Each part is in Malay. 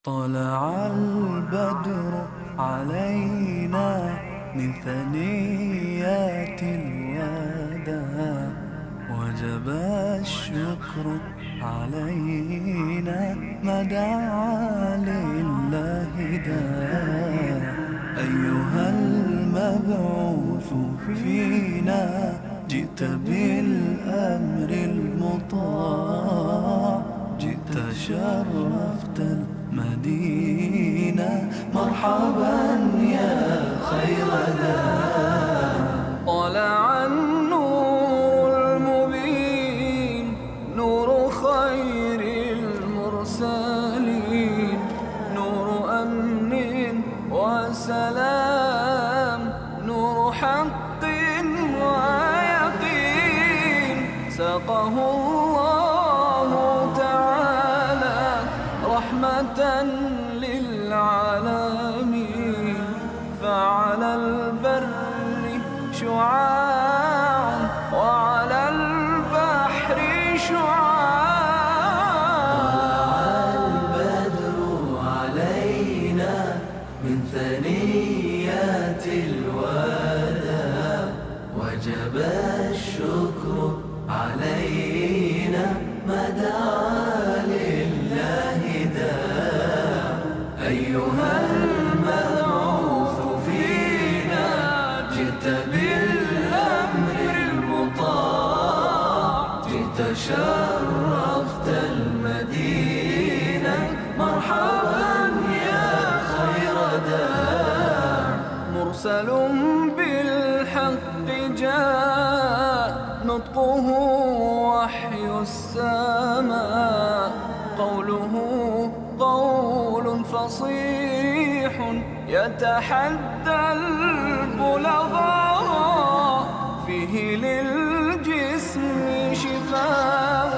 طلع البدر علينا من ثنيات الوداع وجب الشكر علينا ما دعا لله داع أيها المبعوث فينا جئت بالأمر المطاع جئت شرفت المدينة مرحبا يا خير داع طلع النور المبين نور خير المرسلين نور أمن وسلام نور حق ويقين سقه الله تعالى رحمة للعالمين فعلى البر شعاع وعلى البحر شعاع طلع البدر علينا من ثنيات الوداع وجب الشكر علينا ما دعا لله داع أيها المبعوث فينا جئت بالأمر المطاع جئت شرفت المدينة مرحبا يا خير داع مرسل بالحق جاء نطقه وحي السماء قوله قول فصيح يتحدى البلغاء فيه للجسم شفاء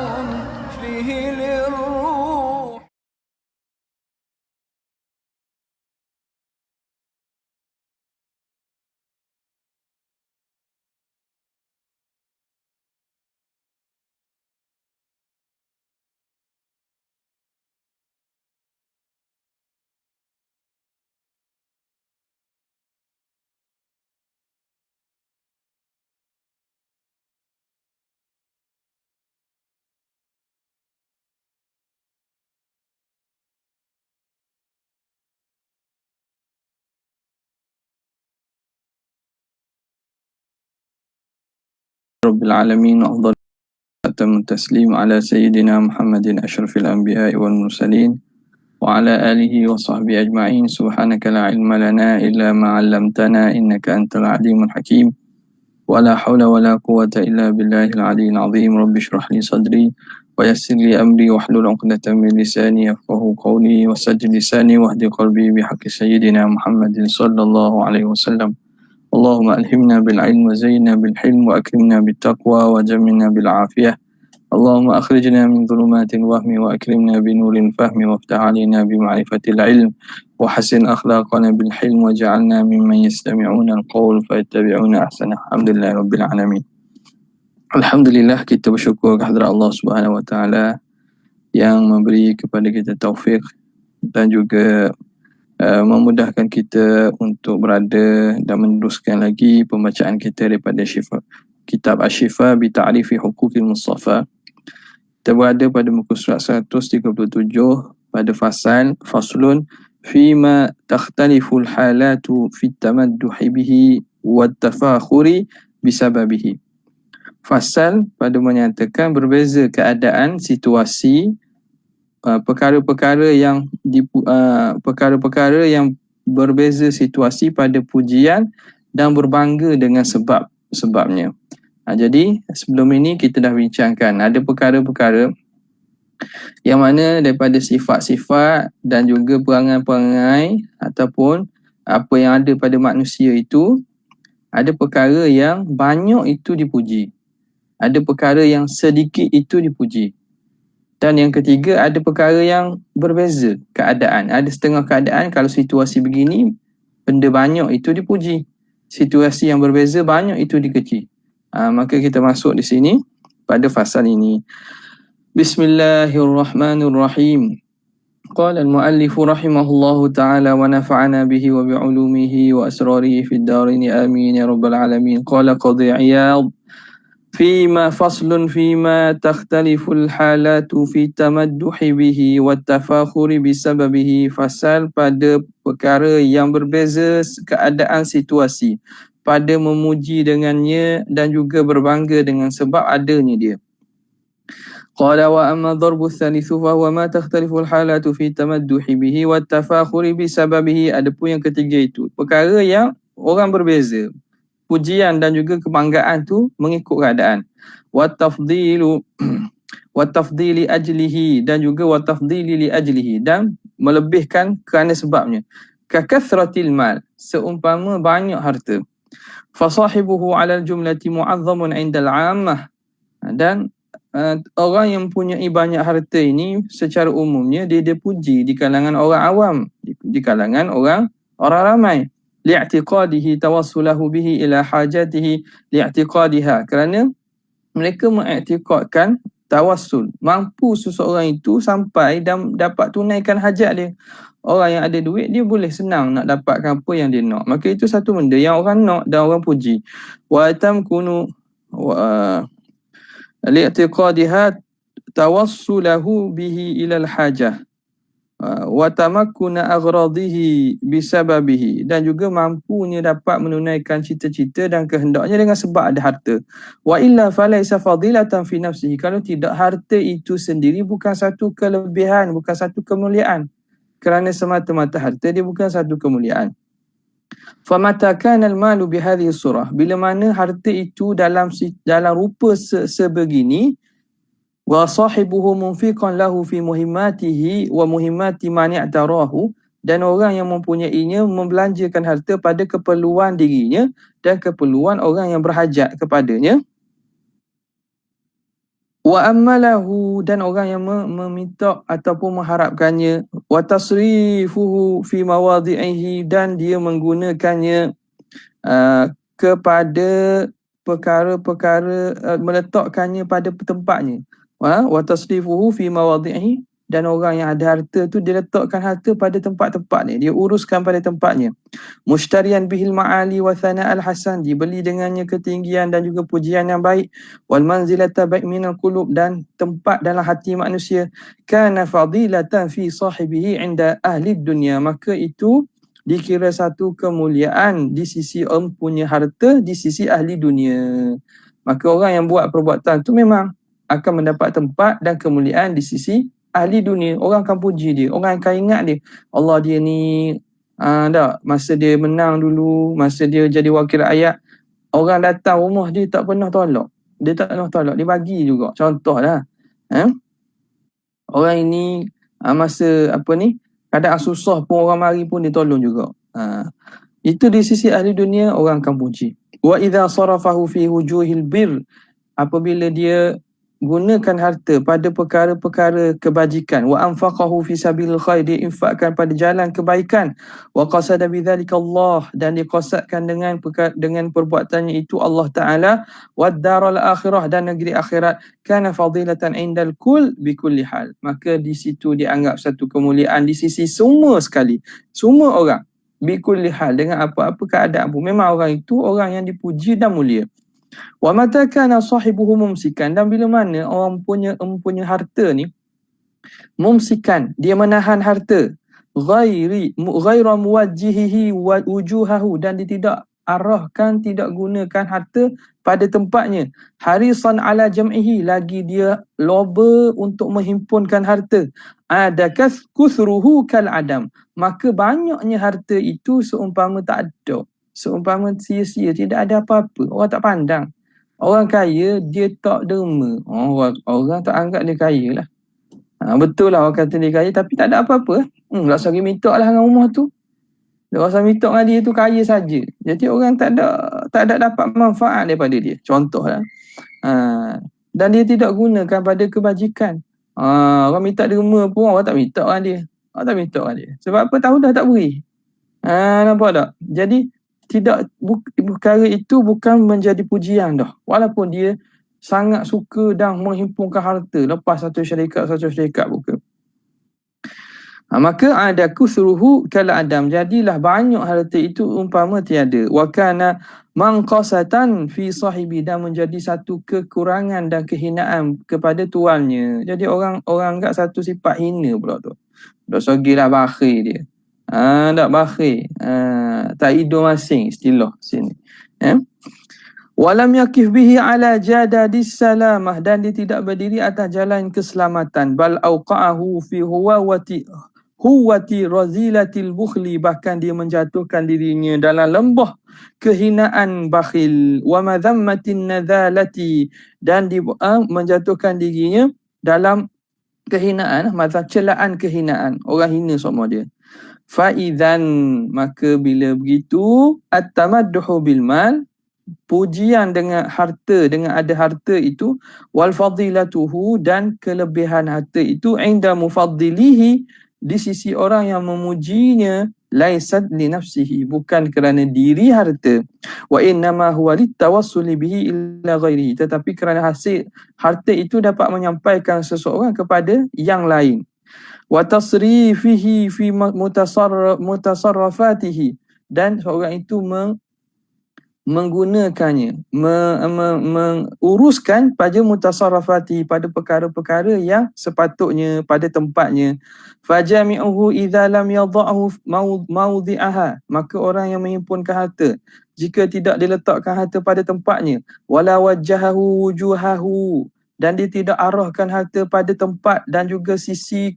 فيه للروح رب العالمين أفضل التسليم على سيدنا محمد أشرف الأنبياء والمرسلين وعلى آله وصحبه أجمعين سبحانك لا علم لنا إلا ما علمتنا إنك أنت العليم الحكيم ولا حول ولا قوة إلا بالله العلي العظيم رب اشرح لي صدري ويسر لي أمري واحلل عقدة من لساني يفقهوا قولي وسجل لساني واهد قلبي بحق سيدنا محمد صلى الله عليه وسلم اللهم ألهمنا بالعلم وزينا بالحلم وأكرمنا بالتقوى وجملنا بالعافية اللهم أخرجنا من ظلمات الوهم وأكرمنا بنور الفهم وافتح علينا بمعرفة العلم وحسن أخلاقنا بالحلم وجعلنا ممن يستمعون القول فيتبعون أحسنه الحمد لله رب العالمين. Alhamdulillah, kita bersyukur kehadrat Allah Subhanahu Wa Taala yang memberi kepada kita taufik dan juga memudahkan kita untuk berada dan meneruskan lagi pembacaan kita daripada kitab Asy-Syifa bi Ta'rifi Huquqil Mustafa. Kita berada pada muka surat 137 pada faslun fima takhtaliful halatu fit tamadduhi bihi wat tafakhuri bisababihi. Fasal pada menyatakan berbeza keadaan situasi perkara-perkara yang berbeza situasi pada pujian dan berbangga dengan sebabnya. Jadi sebelum ini kita dah bincangkan ada perkara-perkara yang mana daripada sifat-sifat dan juga perangai-perangai ataupun apa yang ada pada manusia itu, ada perkara yang banyak itu dipuji, ada perkara yang sedikit itu dipuji. Dan yang ketiga, ada perkara yang berbeza keadaan. Ada setengah keadaan kalau situasi begini, benda banyak itu dipuji. Situasi yang berbeza banyak itu dikeci. Maka kita masuk di sini pada fasal ini. Bismillahirrahmanirrahim. قال المؤلف رحمه الله تعالى ونفعنا به وبعلومه وأسراره في الدارين آمين يا رب العالمين. قال قاضي عياض فيما تختلف الحالات في التمدح به والتفاخر بسببه. Fasal pada perkara yang berbeza keadaan situasi pada memuji dengannya dan juga berbangga dengan sebab adanya dia. قال وأما الضرب الثالث فهو ما تختلف الحالات في التمدح به والتفاخر بسببه. Adapun yang ketiga itu perkara yang orang berbeza, pujian dan juga kebanggaan tu mengikut keadaan. Watafdilu watafdili ajlihi dan juga watafdili li ajlihi dan melebihkan kerana sebabnya. Kakathratil mal, seumpama banyak harta. Fasahibuhu ala jumlati mu'azzamun 'inda al-'ammah, dan orang yang punya banyak harta ini secara umumnya dia puji di kalangan orang awam, di kalangan orang ramai. Li'tiqadihi tawassulahu bihi ila hajatihi li'tiqadiha, kerana mereka mengiktikadkan tawassul, mampu seseorang itu sampai dan dapat tunaikan hajat dia. Orang yang ada duit dia boleh senang nak dapatkan apa yang dia nak, maka itu satu benda yang orang nak dan orang puji. Wa tamkunu li'tiqadiha tawassulahu bihi ila al-hajah wa tamakkuna aghradihi bisababihi, dan juga mampunya dapat menunaikan cita-cita dan kehendaknya dengan sebab ada harta. Wa illa falaysa fadilatan fi nafsihi, kalau tidak harta itu sendiri bukan satu kelebihan, bukan satu kemuliaan. Kerana semata-mata harta dia bukan satu kemuliaan. Famata kana al-malu bihadhihi surah, bila mana harta itu dalam rupa sebegini, wa sahibuhu munfiqan lahu fi muhimmatihi wa muhimmati man ya'tarahu, dan orang yang mempunyainya membelanjakan harta pada keperluan dirinya dan keperluan orang yang berhajat kepadanya. Wa ammalahu, dan orang yang meminta ataupun mengharapkannya. Wa tasrifuhu fi mawadhi'ihi, dan dia menggunakannya kepada perkara-perkara, meletakkannya pada tempatnya. Wa tasrifuhu fi mawadhi'ihi, dan orang yang ada harta tu dia letakkan harta pada tempat-tempatnya, dia uruskan pada tempatnya. Mushtariyan bihil ma'ali wa thana'al hasan, dibeli dengannya ketinggian dan juga pujian yang baik. Wal manzilata baik minal qulub, dan tempat dalam hati manusia. Kana fadilatan fi sahibihi 'inda ahli dunia, maka itu dikira satu kemuliaan di sisi punya harta, di sisi ahli dunia. Maka orang yang buat perbuatan tu memang akan mendapat tempat dan kemuliaan di sisi ahli dunia. Orang akan puji dia, orang akan ingat dia. Allah dia ni masa dia menang dulu, masa dia jadi wakil rakyat, orang datang rumah dia tak pernah tolak. Dia bagi juga. Contohlah, orang ini masa keadaan susah pun orang mari pun dia tolong juga. Itu di sisi ahli dunia, orang akan puji. Wa idza sarafahu fi wujuhil bir, apabila dia gunakan harta pada perkara-perkara kebajikan. Wa anfaqahu fi sabilil khair, dia infakkan pada jalan kebaikan. Wa qasada bidzalika Allah, dan dia qasadkan dengan perbuatannya itu Allah Taala. Wad daral akhirah, dan negeri akhirat. Kana fadilatan indal kull bi kulli hal, maka di situ dianggap satu kemuliaan di sisi semua sekali, semua orang. Bi kulli hal, dengan apa-apa keadaan pun, memang orang itu orang yang dipuji dan mulia. Wa mata kana sahibuhu mumsikan, dan bila mana orang punya harta ni mumsikan, dia menahan harta, ghaira muwajjihihi wa wujuhahu, dan dia tidak arahkan, tidak gunakan harta pada tempatnya. Harisan ala jam'ihi, lagi dia loba untuk menghimpunkan harta. Adakas kuthruhu kal adam, maka banyaknya harta itu seumpama tak ada, seumpama sia-sia, tidak ada apa-apa. Orang tak pandang. Orang kaya dia tak derma. Orang tak anggap dia kaya lah. Betul lah orang kata dia kaya, tapi tak ada apa-apa. Rasa pergi minta lah dengan rumah tu. Rasa minta dengan dia tu kaya saja. Jadi orang tak ada dapat manfaat daripada dia. Contoh lah. Dan dia tidak gunakan pada kebajikan. Orang minta derma pun orang tak minta dengan dia. Orang tak minta dengan dia. Sebab apa? Tahu dah tak beri. Nampak tak? Jadi perkara itu bukan menjadi pujian dah. Walaupun dia sangat suka dan menghimpunkan harta, lepas satu syarikat bukan. Maka ada kuthruhu kal adam, jadilah banyak harta itu umpama tiada. Wa kana manqasatan fi sahibi, dan menjadi satu kekurangan dan kehinaan kepada tuannya. Jadi orang anggap satu sifat hina pula tu. Dak sogilah bakhil dia. Tak bakhil. Tak hidung masing istilah sini. Walam yakif bihi ala jadadis salamah, dan dia tidak berdiri atas jalan keselamatan. Bal auqa'ahu fi huwati razilatil bukhli, bahkan dia menjatuhkan dirinya dalam lembah kehinaan bakhil. Wa madhammatin nadhalati, dan dia menjatuhkan dirinya dalam kehinaan, celaan kehinaan. Orang hina semua dia. Fa'idzan, maka bila begitu, at-tamadduhu bil mal, pujian dengan harta, dengan ada harta itu, wal fadilatuhu, dan kelebihan harta itu, inda mufaddilihi, di sisi orang yang memujinya, laisat li nafsihi, bukan kerana diri harta, wa innama huwa litawassuli bihi ila ghairihi, tetapi kerana hasil harta itu dapat menyampaikan seseorang kepada yang lain. Wa tasrifihi fi mutasarrafatihi, dan seorang itu menggunakannya, menguruskan pada mutasarrafati, pada perkara-perkara yang sepatutnya pada tempatnya. Fajami'uhu idza lam yadha'hu mawdi'aha, maka orang yang menghimpunkan harta, jika tidak diletakkan harta pada tempatnya, wala wajjahahu wujuhahu, dan dia tidak arahkan harta pada tempat dan juga sisi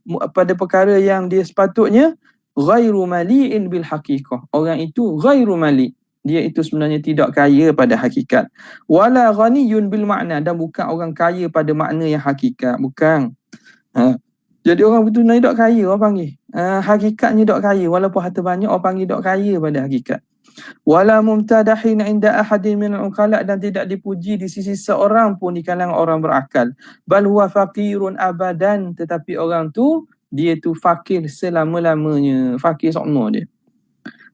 pada perkara yang dia sepatutnya, ghairu mali'in bil haqiqah, orang itu ghairu mali', dia itu sebenarnya tidak kaya pada hakikat. Wala ghaniyun bil makna, dan bukan orang kaya pada makna yang hakikat, bukan. Jadi orang betul nak tak kaya, orang panggil. Hakikatnya tak kaya, walaupun harta banyak, orang panggil tak kaya pada hakikat. Wala mumtadahin inda ahadin minal uqala, dan tidak dipuji di sisi seorang pun di kalangan orang berakal. Bal huwa faqirun abadan, tetapi orang tu, dia tu fakir selama-lamanya, fakir semua dia.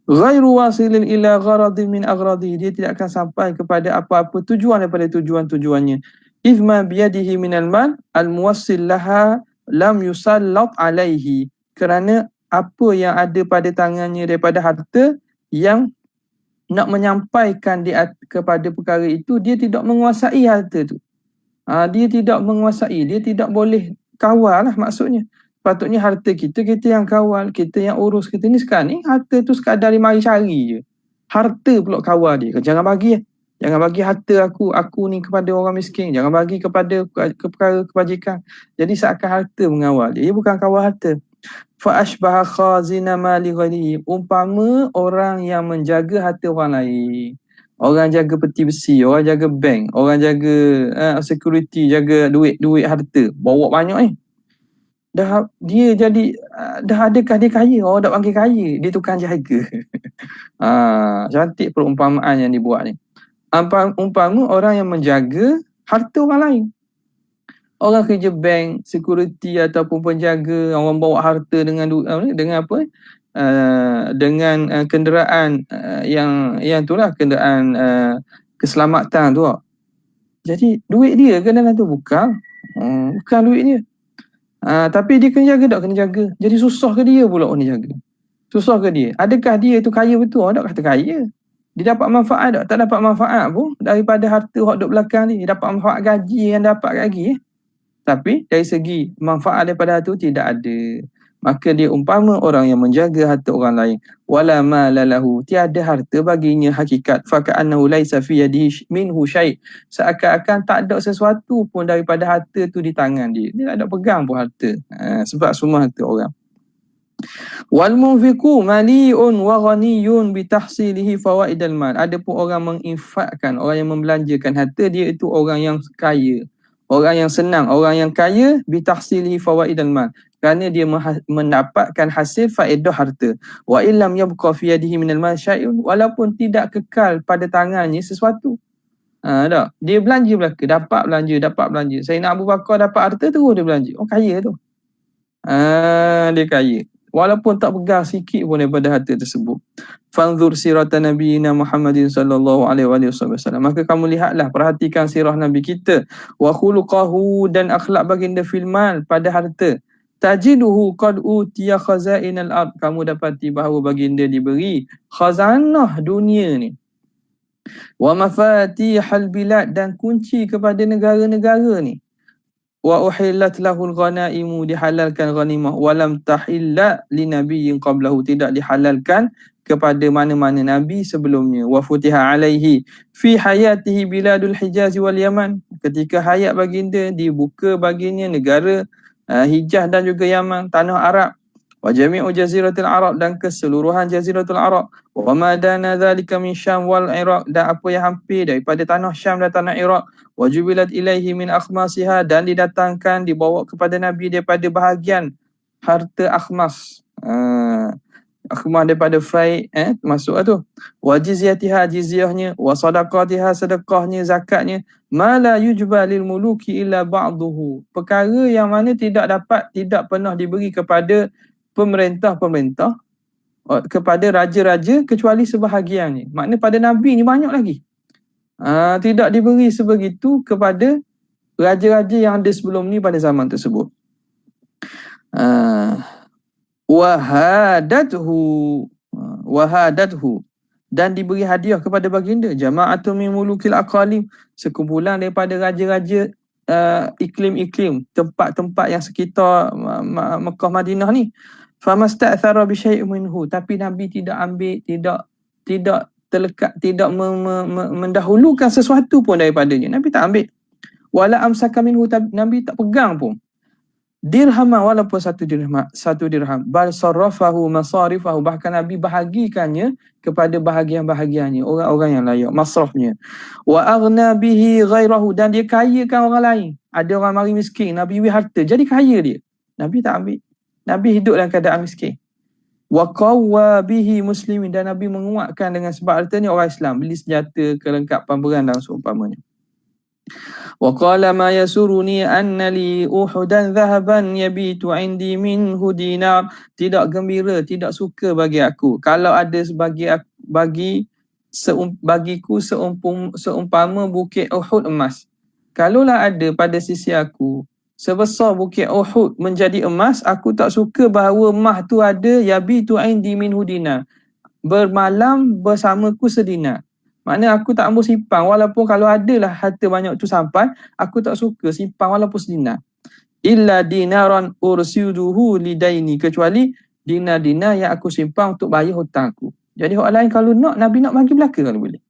Ghairu wasilin ila gharadin min aghradi, dia tidak akan sampai kepada apa-apa tujuan daripada tujuan-tujuannya. Izma biyadihi minal mal al-muwassil laha lam yusallat alaihi, kerana apa yang ada pada tangannya daripada harta yang nak menyampaikan kepada perkara itu, dia tidak menguasai harta tu. Dia tidak menguasai, dia tidak boleh kawal lah maksudnya. Patutnya harta kita yang kawal, kita yang urus. Kita ni sekarang ni harta tu sekadar mari cari je. Harta pula kawal dia. Jangan bagi harta aku ni kepada orang miskin. Jangan bagi kepada perkara kebajikan. Jadi seakan harta mengawal dia. Dia bukan kawal harta. Fa ashbaha khazina mali ghalihi, umpama orang yang menjaga harta orang lain. Orang jaga peti besi, orang jaga bank, orang jaga security, jaga duit harta. Bawa banyak ni. Dia jadi adakah dia kaya? Orang tak panggil kaya, dia tukang jaga. Cantik perumpamaan yang dibuat ni. Umpama orang yang menjaga harta orang lain. Orang kerja bank, security ataupun penjaga, orang bawa harta dengan kenderaan yang itulah kenderaan keselamatan tu. Jadi duit dia ke dalam tu? Bukan duit dia. Tapi dia kena jaga tak? Kena jaga. Jadi susah ke dia pula orang jaga? Susah ke dia? Adakah dia tu kaya betul? Orang tak kata kaya. Dia dapat manfaat tak? Tak dapat manfaat pun daripada harta hak duduk belakang ni. Dia dapat manfaat gaji yang dapat lagi. Tapi dari segi manfaat daripada harta tidak ada. Maka dia umpama orang yang menjaga harta orang lain. Wala malalahu, tiada harta baginya hakikat. Faka'annahu laisa fi yadihi minhu syai', seakan-akan tak ada sesuatu pun daripada harta tu di tangan dia. Dia tak ada pegang pun harta. Sebab semua harta orang. Wal munfiqu mali'un wa ghaniyun bi tahsilihi fawaidal mal. Adapun orang menginfakkan, orang yang membelanjakan harta, dia itu orang yang kaya. Orang yang senang, orang yang kaya bi tahsilihi fawaidal mal, kerana dia mendapatkan hasil faedah harta. Wa illam yabqa fi yadihi minal mal syai'un, walaupun tidak kekal pada tangannya sesuatu. Tak. Dia belanja, dapat belanja. Sayyidina Abu Bakar dapat harta terus dia belanja. Oh, kaya tu. Dia kaya. Walaupun tak pegang sikit pun daripada harta tersebut. Fanzur siratan nabiyina Muhammadin sallallahu alaihi wasallam. Maka kamu lihatlah, perhatikan sirah Nabi kita. Wa khuluqahu, dan akhlak baginda fil mal, pada harta. tajiduhu qad utiya khazainal ard, kamu dapati bahawa baginda diberi khazanah dunia ni, wa mafatihal bilad, dan kunci kepada negara-negara ni, wa uhillat lahul ghanaimu, dihalalkan ghanimah, walam tahilla li nabiyyin qablahu, tidak dihalalkan kepada mana-mana nabi sebelumnya, wa futiha alaihi fi hayatihi biladul Hijaz wal Yaman, ketika hayat baginda dibuka baginya negara Hijaz dan juga Yaman, tanah Arab, wa jami'u jaziratul Arab, dan keseluruhan jaziratul Arab, wa ma dana dzalika min Syam wal Iraq, dan apa yang hampir daripada tanah Syam dan tanah Iraq, wa jubilat ilaihi min akhmasiha, dan didatangkan, dibawa kepada Nabi daripada bahagian harta akhmas, akhmas daripada fai, masuk tu, wa jizyatiha, jizyahnya, wa sadaqatiha, sedekahnya, zakatnya, ma la yujba lil muluki illa ba'duhu, perkara yang mana tidak pernah diberi kepada pemerintah, kepada raja-raja kecuali sebahagiannya. Makna pada Nabi ni banyak lagi. Tidak diberi sebegitu kepada raja-raja yang ada sebelum ni pada zaman tersebut. Wahadathu, dan diberi hadiah kepada baginda jama'atun min mulukil aqalim, sekumpulan daripada raja-raja iklim-iklim, tempat-tempat yang sekitar Mekah Madinah ni. Famasta'thara bi syai'in minhu, tapi Nabi tidak ambil, tidak terlekat, tidak mendahulukan sesuatu pun daripadanya. Nabi tak ambil. Wala amsaka minhu, Nabi tak pegang pun dirham, walaupun satu dirham. Bal sarrafahu masarifahu, bahkan Nabi bahagikannya kepada bahagian-bahagiannya, orang-orang yang layak, masrafnya. Wa aghna bihi ghairahu, dan dia kayakan orang lain. Ada orang mari miskin, Nabi beri harta, jadi kaya dia. Nabi tak ambil. Nabi hidup dalam keadaan miskin. Wa qawwa bihi muslimin, dan Nabi menguatkan dengan sebab harta ni orang Islam, beli senjata, kelengkapan perang dan seumpamanya. Wa qala ma yasuruni anna li uhudan dhahaban yabitu indi minhu dinar, tidak gembira, tidak suka bagi aku kalau ada bagiku seumpama bukit Uhud emas. Kalaulah ada pada sisi aku sebesar bukit Uhud menjadi emas, aku tak suka bahawa emas tu ada yabitu indi minhu dinar, bermalam bersamaku sedinar. Maknanya aku tak ambil simpan, walaupun kalau adalah harta banyak tu sampai, aku tak suka simpan walaupun sedinar. Illa dinaran ursiduhu lidaini, kecuali dinar-dinar yang aku simpan untuk bayar hutang aku. Jadi orang lain kalau nak, Nabi nak bagi belaka kalau boleh.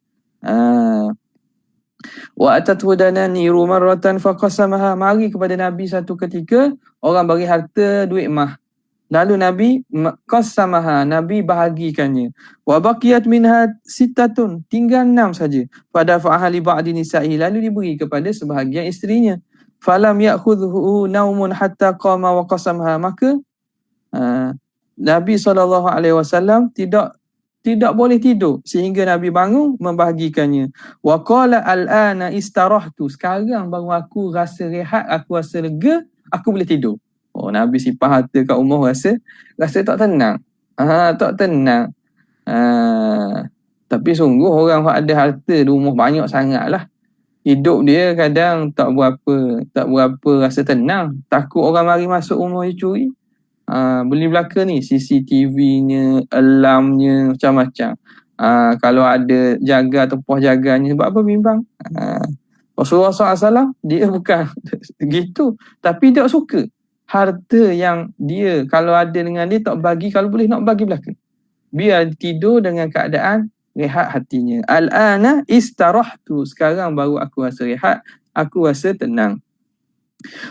Wa atathu dananiru marratan faqasamaha, mari kepada Nabi satu ketika orang bagi harta duit emas. Lalu Nabi qasamaha, Nabi bahagikannya. Wa baqiyat minha sittatun, tinggal 6 saja. Pada fa'ali ba'di nisa'i, lalu diberi kepada sebahagian isterinya. Falam ya'khudhu naumun hatta qama wa qasamaha, maka Nabi SAW tidak boleh tidur sehingga Nabi bangun membahagikannya. Wa qala al-ana istarahtu, sekarang baru aku rasa rehat, aku rasa lega, aku boleh tidur. Oh, Nabi simpan harta kat rumah rasa tak tenang. Tak tenang. Tapi sungguh orang yang ada harta di rumah banyak sangat lah. Hidup dia kadang tak berapa rasa tenang. Takut orang mari masuk rumah dia curi. Beli belaka ni, CCTV-nya, alarmnya, macam-macam. Kalau ada jaga tempoh jaganya, sebab apa bimbang? Rasulullah SAW dia bukan gitu, tapi dia suka harta yang dia kalau ada dengan dia tak bagi, kalau boleh nak bagi belaka. Biar tidur dengan keadaan rehat hatinya. Al-ana istarahtu, sekarang baru aku rasa rehat, aku rasa tenang.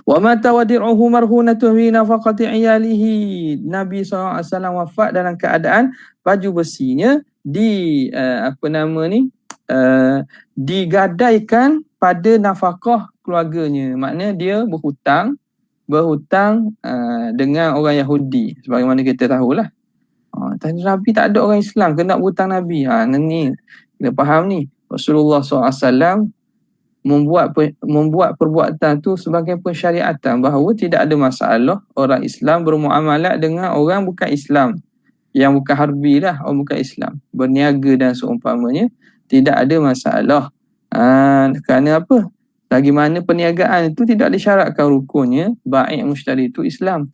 Wa mata wadi'uhu marhunatu fi nafaqati iyalihi, Nabi SAW wafat dalam keadaan baju besinya digadaikan pada nafkah keluarganya. Maknanya dia berhutang dengan orang Yahudi, sebagaimana kita tahulah. Nabi tak ada orang Islam kena berhutang Nabi. Ni kita faham ni. Rasulullah SAW membuat perbuatan tu sebagai pensyariatan bahawa tidak ada masalah orang Islam bermuamalat dengan orang bukan Islam, yang bukan harbi lah, orang bukan Islam, berniaga dan seumpamanya, tidak ada masalah. Kerana apa? Bagaimana perniagaan itu tidak disyaratkan rukunnya, baik mushtari itu Islam.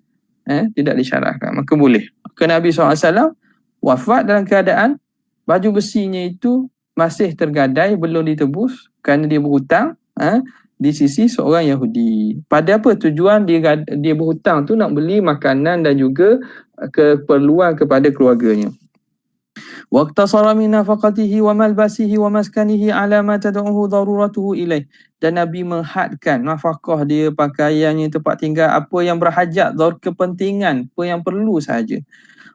tidak disyaratkan, maka boleh. Maka Nabi SAW wafat dalam keadaan baju besinya itu masih tergadai, belum ditebus kerana dia berhutang di sisi seorang Yahudi. Pada apa tujuan dia berhutang tu? Nak beli makanan dan juga keperluan kepada keluarganya. Waqtasara min nafaqatihi wa malbasihi wa maskanihi ala ma tad'uhu daruratuhu ilaih. Dan Nabi menghadkan nafkah dia, pakaiannya, tempat tinggal, apa yang berhajat, kepentingan, apa yang perlu sahaja.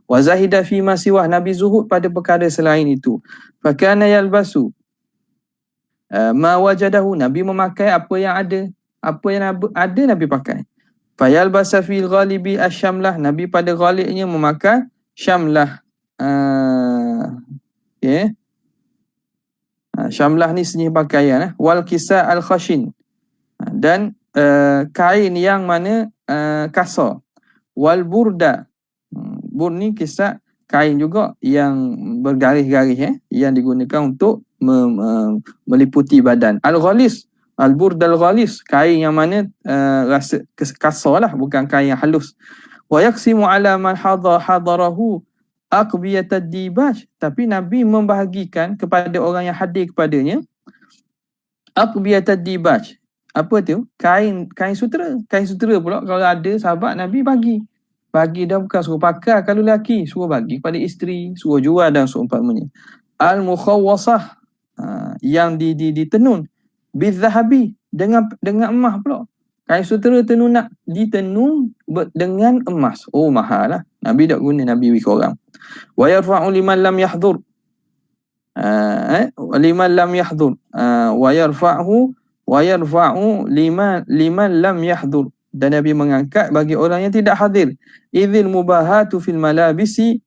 Wa zahida fi ma siwah, Nabi zuhud pada perkara selain itu. Fa kana yalbasu ma wajadahu, Nabi memakai apa yang ada. Apa yang ada Nabi pakai. Fa yalbasa fil ghalibi asyamlah, Nabi pada ghalibnya memakai syamlah. Okay. Syamlah ni sejenis pakaian. Wal kisa al khashin, dan kain yang mana kasar. Wal burda, bur ni kisah kain juga yang bergaris-garis yang digunakan untuk meliputi badan. Al ghalis, al burda al ghalis, kain yang mana rasa kasar lah, bukan kain yang halus. Wa yaqsimu ala man hadarahu aqbiyatad dibaj, tapi Nabi membahagikan kepada orang yang hadir kepadanya aqbiyatad dibaj. Apa tu? Kain sutera. Kain sutera pula kalau ada sahabat Nabi bagi dah, bukan suruh pakai kalau lelaki, suruh bagi kepada isteri, suruh jual dan seumpamanya. Al mukhawwasah, yang ditenun bizahabi, dengan emas pula. Kain sutera ditenun dengan emas. Oh, mahal lah. Nabi tak guna, Nabi bagi orang. Wa yarfa'u liman lam yahdhur. Liman lam yahdhur. Wa yarfa'u liman lam yahdhur. Dan Nabi mengangkat bagi orang yang tidak hadir. Idzil mubahatu fil malabisi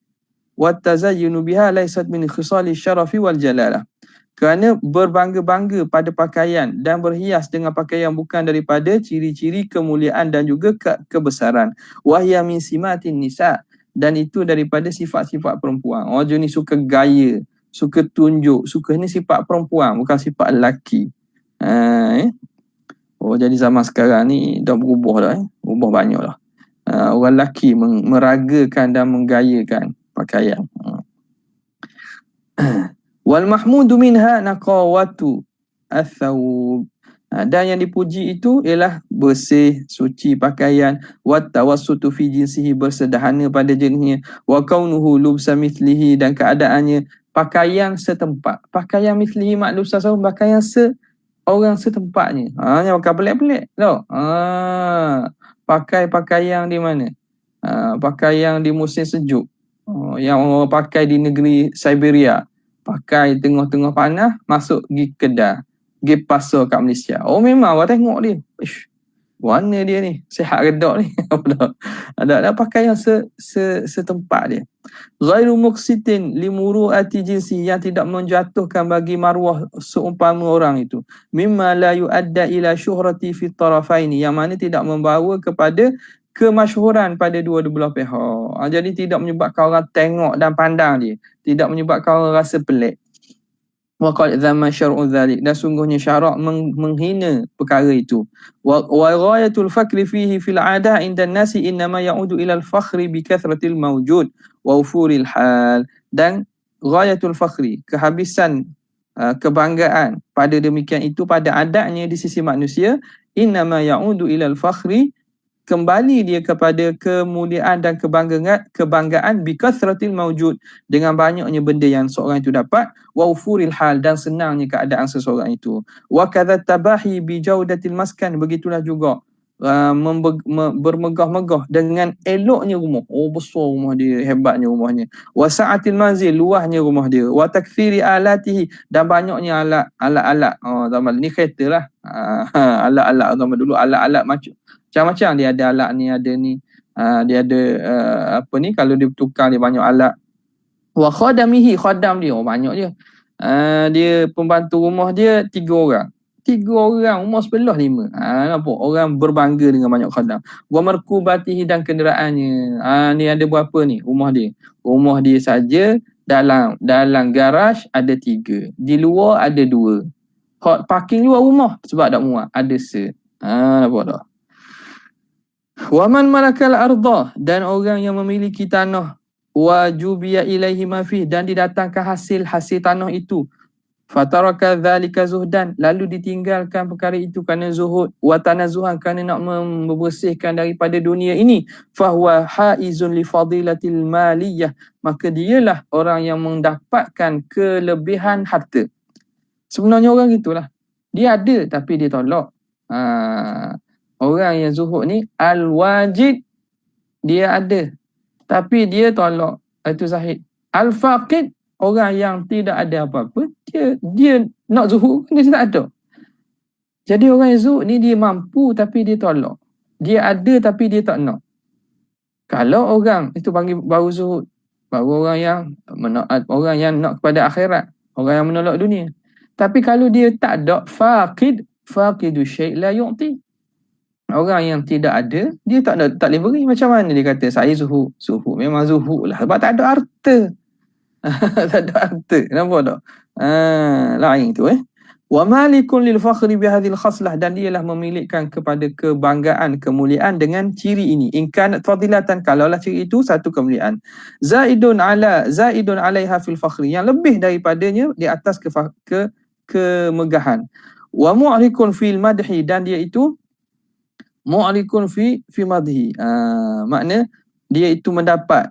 wat tazayyunu biha laysat min khisali syarafi wal jalalah. Kerana berbangga-bangga pada pakaian dan berhias dengan pakaian bukan daripada ciri-ciri kemuliaan dan juga kebesaran. Wahya min simatin nisa, dan itu daripada sifat-sifat perempuan. Orang ni suka gaya, suka tunjuk, suka ni sifat perempuan, bukan sifat lelaki. Oh, jadi zaman sekarang ni dah berubah dah. Berubah banyak lah. Orang lelaki meragakan dan menggayakan pakaian. Wal mahmudu minha naqawatu athawub. Dan yang dipuji itu ialah bersih, suci pakaian. Wat tawassutu fi jinsihi, bersederhana pada jenisnya. Wa kaunuhu lubsa mithlihi, dan keadaannya pakaian setempat. Pakaian mithlihi maklubsa sahum, pakaian orang setempatnya. Yang pakai pelik-pelik tau. Pakai pakaian di mana? Pakaian di musim sejuk. Yang orang pakai di negeri Siberia. Pakai tengah-tengah panas, masuk pergi kedai, pergi pasar kat Malaysia. Oh, memang orang tengok dia. Ish, mana dia ni? Sihat redak ni. Ada pakaian setempat dia. Ghairu muqsitin limuru'ati jinsi, yang tidak menjatuhkan bagi maruah seumpama orang itu. Mimma la yu'adda ila syuhrati fi tarafaini, yang mana tidak membawa kepada kemasyhuran pada dua belah pihak. Jadi tidak menyebabkan orang tengok dan pandang dia, tidak menyebabkan orang rasa pelik. Wa qad dhamma syar'u dzalik, dan sungguhnya syarak menghina perkara itu. Wa ghayatul fakri fihi fil 'adah inda an-nasi inma ya'udu ila al-fakhri bi kathratil mawjud wa ufuril hal. Dan ghayatul fakhri, kehabisan kebanggaan pada demikian itu pada adatnya di sisi manusia, inma ya'udu ila al-fakhri, kembali dia kepada kemuliaan dan kebanggaan bi kathratil mawjud, dengan banyaknya benda yang seorang itu dapat, wa ufuril hal, dan senangnya keadaan seseorang itu. Wa kadza tabahi bi jaudatil maskan, begitulah juga bermegah-megah dengan eloknya rumah. Oh, besar rumah dia, hebatnya rumahnya. Wa sa'atil manzil, luahnya rumah dia. Wa takthiri alatihi, dan banyaknya alat-alat. Zaman ni kereta lah. Alat-alat zaman dulu, alat-alat macam-macam. Dia ada alat ni, ada ni. Dia ada apa ni, kalau dia bertukar dia banyak alat. Wa khadamihi, khadam dia, banyak dia. Dia pembantu rumah dia 3 orang. 3 orang, rumah sebelah 5. Nampak? Orang berbangga dengan banyak khadam. Wa markubatihi, dan kenderaannya. Ni ada berapa ni rumah dia? Rumah dia saja dalam garaj ada 3. Di luar ada 2. Parking luar rumah sebab tak muat, ada nampak tak? Waman malakal ardah, dan orang yang memiliki tanah, wa jubiya ilaihi ma fih, dan didatangkan hasil tanah itu, fataraka dzalika zuhdan, lalu ditinggalkan perkara itu kerana zuhud, wa tanazuhan, kerana nak membersihkan daripada dunia ini, fahuwa haizun li fadilatil maliyah, maka dialah orang yang mendapatkan kelebihan harta. Sebenarnya orang gitulah, dia ada tapi dia tolak. Orang yang zuhud ni al-wajid, dia ada tapi dia tolak. Itu Zahid. Al-faqid, orang yang tidak ada apa-apa, dia nak zuhud, dia tak ada. Jadi orang yang zuhud ni dia mampu tapi dia tolak. Dia ada tapi dia tak nak. Kalau orang itu panggil baru zuhud, baru orang yang nak kepada akhirat, orang yang menolak dunia. Tapi kalau dia tak ada, faqidu syai' la yu'ti. Orang yang tidak ada, dia tak boleh beri. Macam mana dia kata saya zuhud? Zuhud memang zuhud lah, sebab tak ada harta. Tak ada harta, nampak tak? Lain tu wa malikun lil fakhri bi hadhil khaslah, dan dialah memilihkan kepada kebanggaan, kemuliaan dengan ciri ini. In kanat fadilatan, kalaulah ciri itu satu kemuliaan, zaidun alaiha fil fakhri, yang lebih daripadanya di atas kemegahan. Wa mu'rikun fil madhi, dan dia itu mu'rikun fi madhi, makna dia itu mendapat,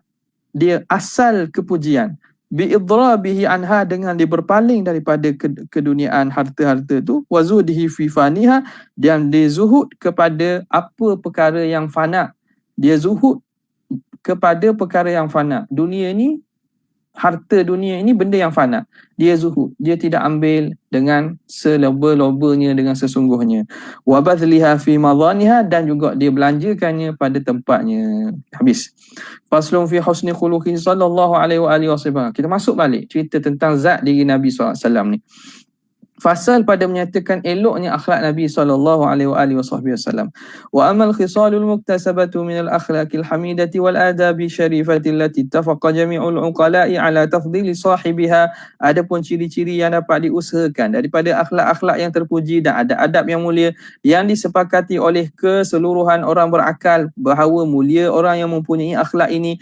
dia asal kepujian, biidrabihi anha, dengan dia berpaling daripada keduniaan harta-harta tu, wa zuhdihi fi faniha, dan dia zuhud kepada apa perkara yang fana. Dia zuhud kepada perkara yang fana. Dunia ni, harta dunia ini benda yang fana. Dia zuhud, dia tidak ambil dengan seloba-lobanya, dengan sesungguhnya. Wa badliha fi madaniha, dan juga dia belanjakannya pada tempatnya. Habis. Faslun fi husni khuluqihi sallallahu alaihi wa alihi wasallam. Kita masuk balik cerita tentang zat diri Nabi SAW ni. Fasal pada menyatakan eloknya akhlak Nabi sallallahu alaihi wasallam. Wa amal khisalul muktasabatu min al-akhlaqil hamidati wal adabi syarifati allati ittafaqa jami'ul uqala'i ala tafdhili sahibiha. Adapun ciri-ciri yang dapat diusahakan daripada akhlak-akhlak yang terpuji dan adab-adab yang mulia yang disepakati oleh keseluruhan orang berakal, bahawa mulia orang yang mempunyai akhlak ini,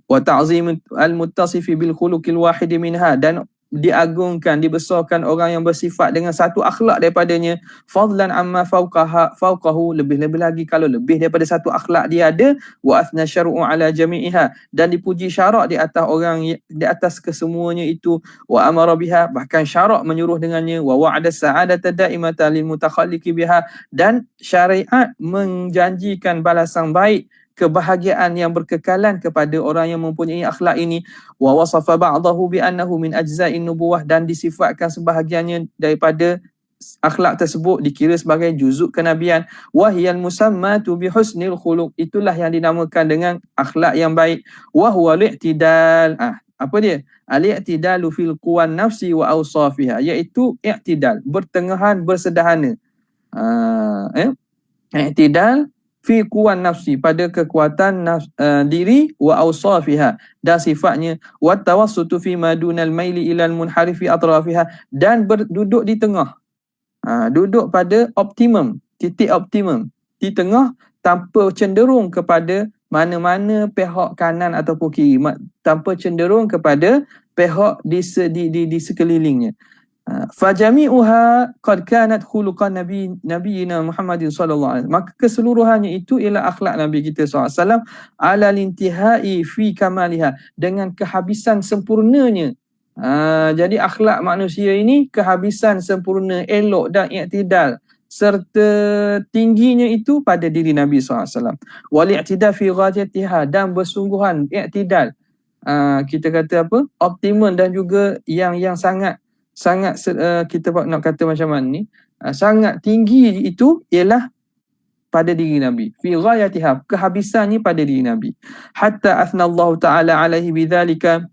wa ta'zim al-muttasifi bil khuluqil wahid minha, dan diagungkan, dibesarkan orang yang bersifat dengan satu akhlak daripadanya, fadlan amma fawqahu, lebih-lebih lagi kalau lebih daripada satu akhlak dia ada, wa athna syar'u ala jami'iha, dan dipuji syarak di atas orang, di atas kesemuanya itu, wa amara biha, bahkan syarak menyuruh dengannya, wa wa'ada sa'adata da'imata lil mutakhalliqi biha, dan syariat menjanjikan balasan baik, kebahagiaan yang berkekalan kepada orang yang mempunyai akhlak ini. Wa wasafa ba'dahu bi annahu min ajza'in nubuwah, dan disifatkan sebahagiannya daripada akhlak tersebut dikira sebagai juzuk kenabian. Wa hiyal musammatu bi husnil khuluq, itulah yang dinamakan dengan akhlak yang baik. Wa huwa al-i'tidal, apa dia? Al-i'tidalu fil quwan nafsi wa awsafiha, iaitu i'tidal, bertengahan, bersederhana. I'tidal fi quwan nafsi, pada kekuatan diri, wa awsafiha, dan sifatnya, wa tawassutu fi madunal maili ilal munharifi atrafiha, dan berduduk di tengah, duduk pada optimum, titik optimum di tengah, tanpa cenderung kepada mana-mana pihak kanan ataupun kiri, tanpa cenderung kepada pihak di sekelilingnya. Fajami'uha qad kanat khuluqan nabiyina Muhammadin sallallahu alaihi wasallam, maka keseluruhannya itu ialah akhlak Nabi kita SAW ala lintihai fi kamaliha, dengan kehabisan sempurnanya. Jadi akhlak manusia ini kehabisan sempurna, elok dan i'tidal serta tingginya itu pada diri Nabi SAW. Wal i'tidal fi ghayatiha, dan bersungguhan, i'tidal, kita kata apa, optimum, dan juga yang sangat kita nak kata macam mana ni, sangat tinggi itu ialah pada diri Nabi. Fi ghayatiha, kehabisannya pada diri Nabi. Hatta athnallahu ta'ala alaihi bidzalika,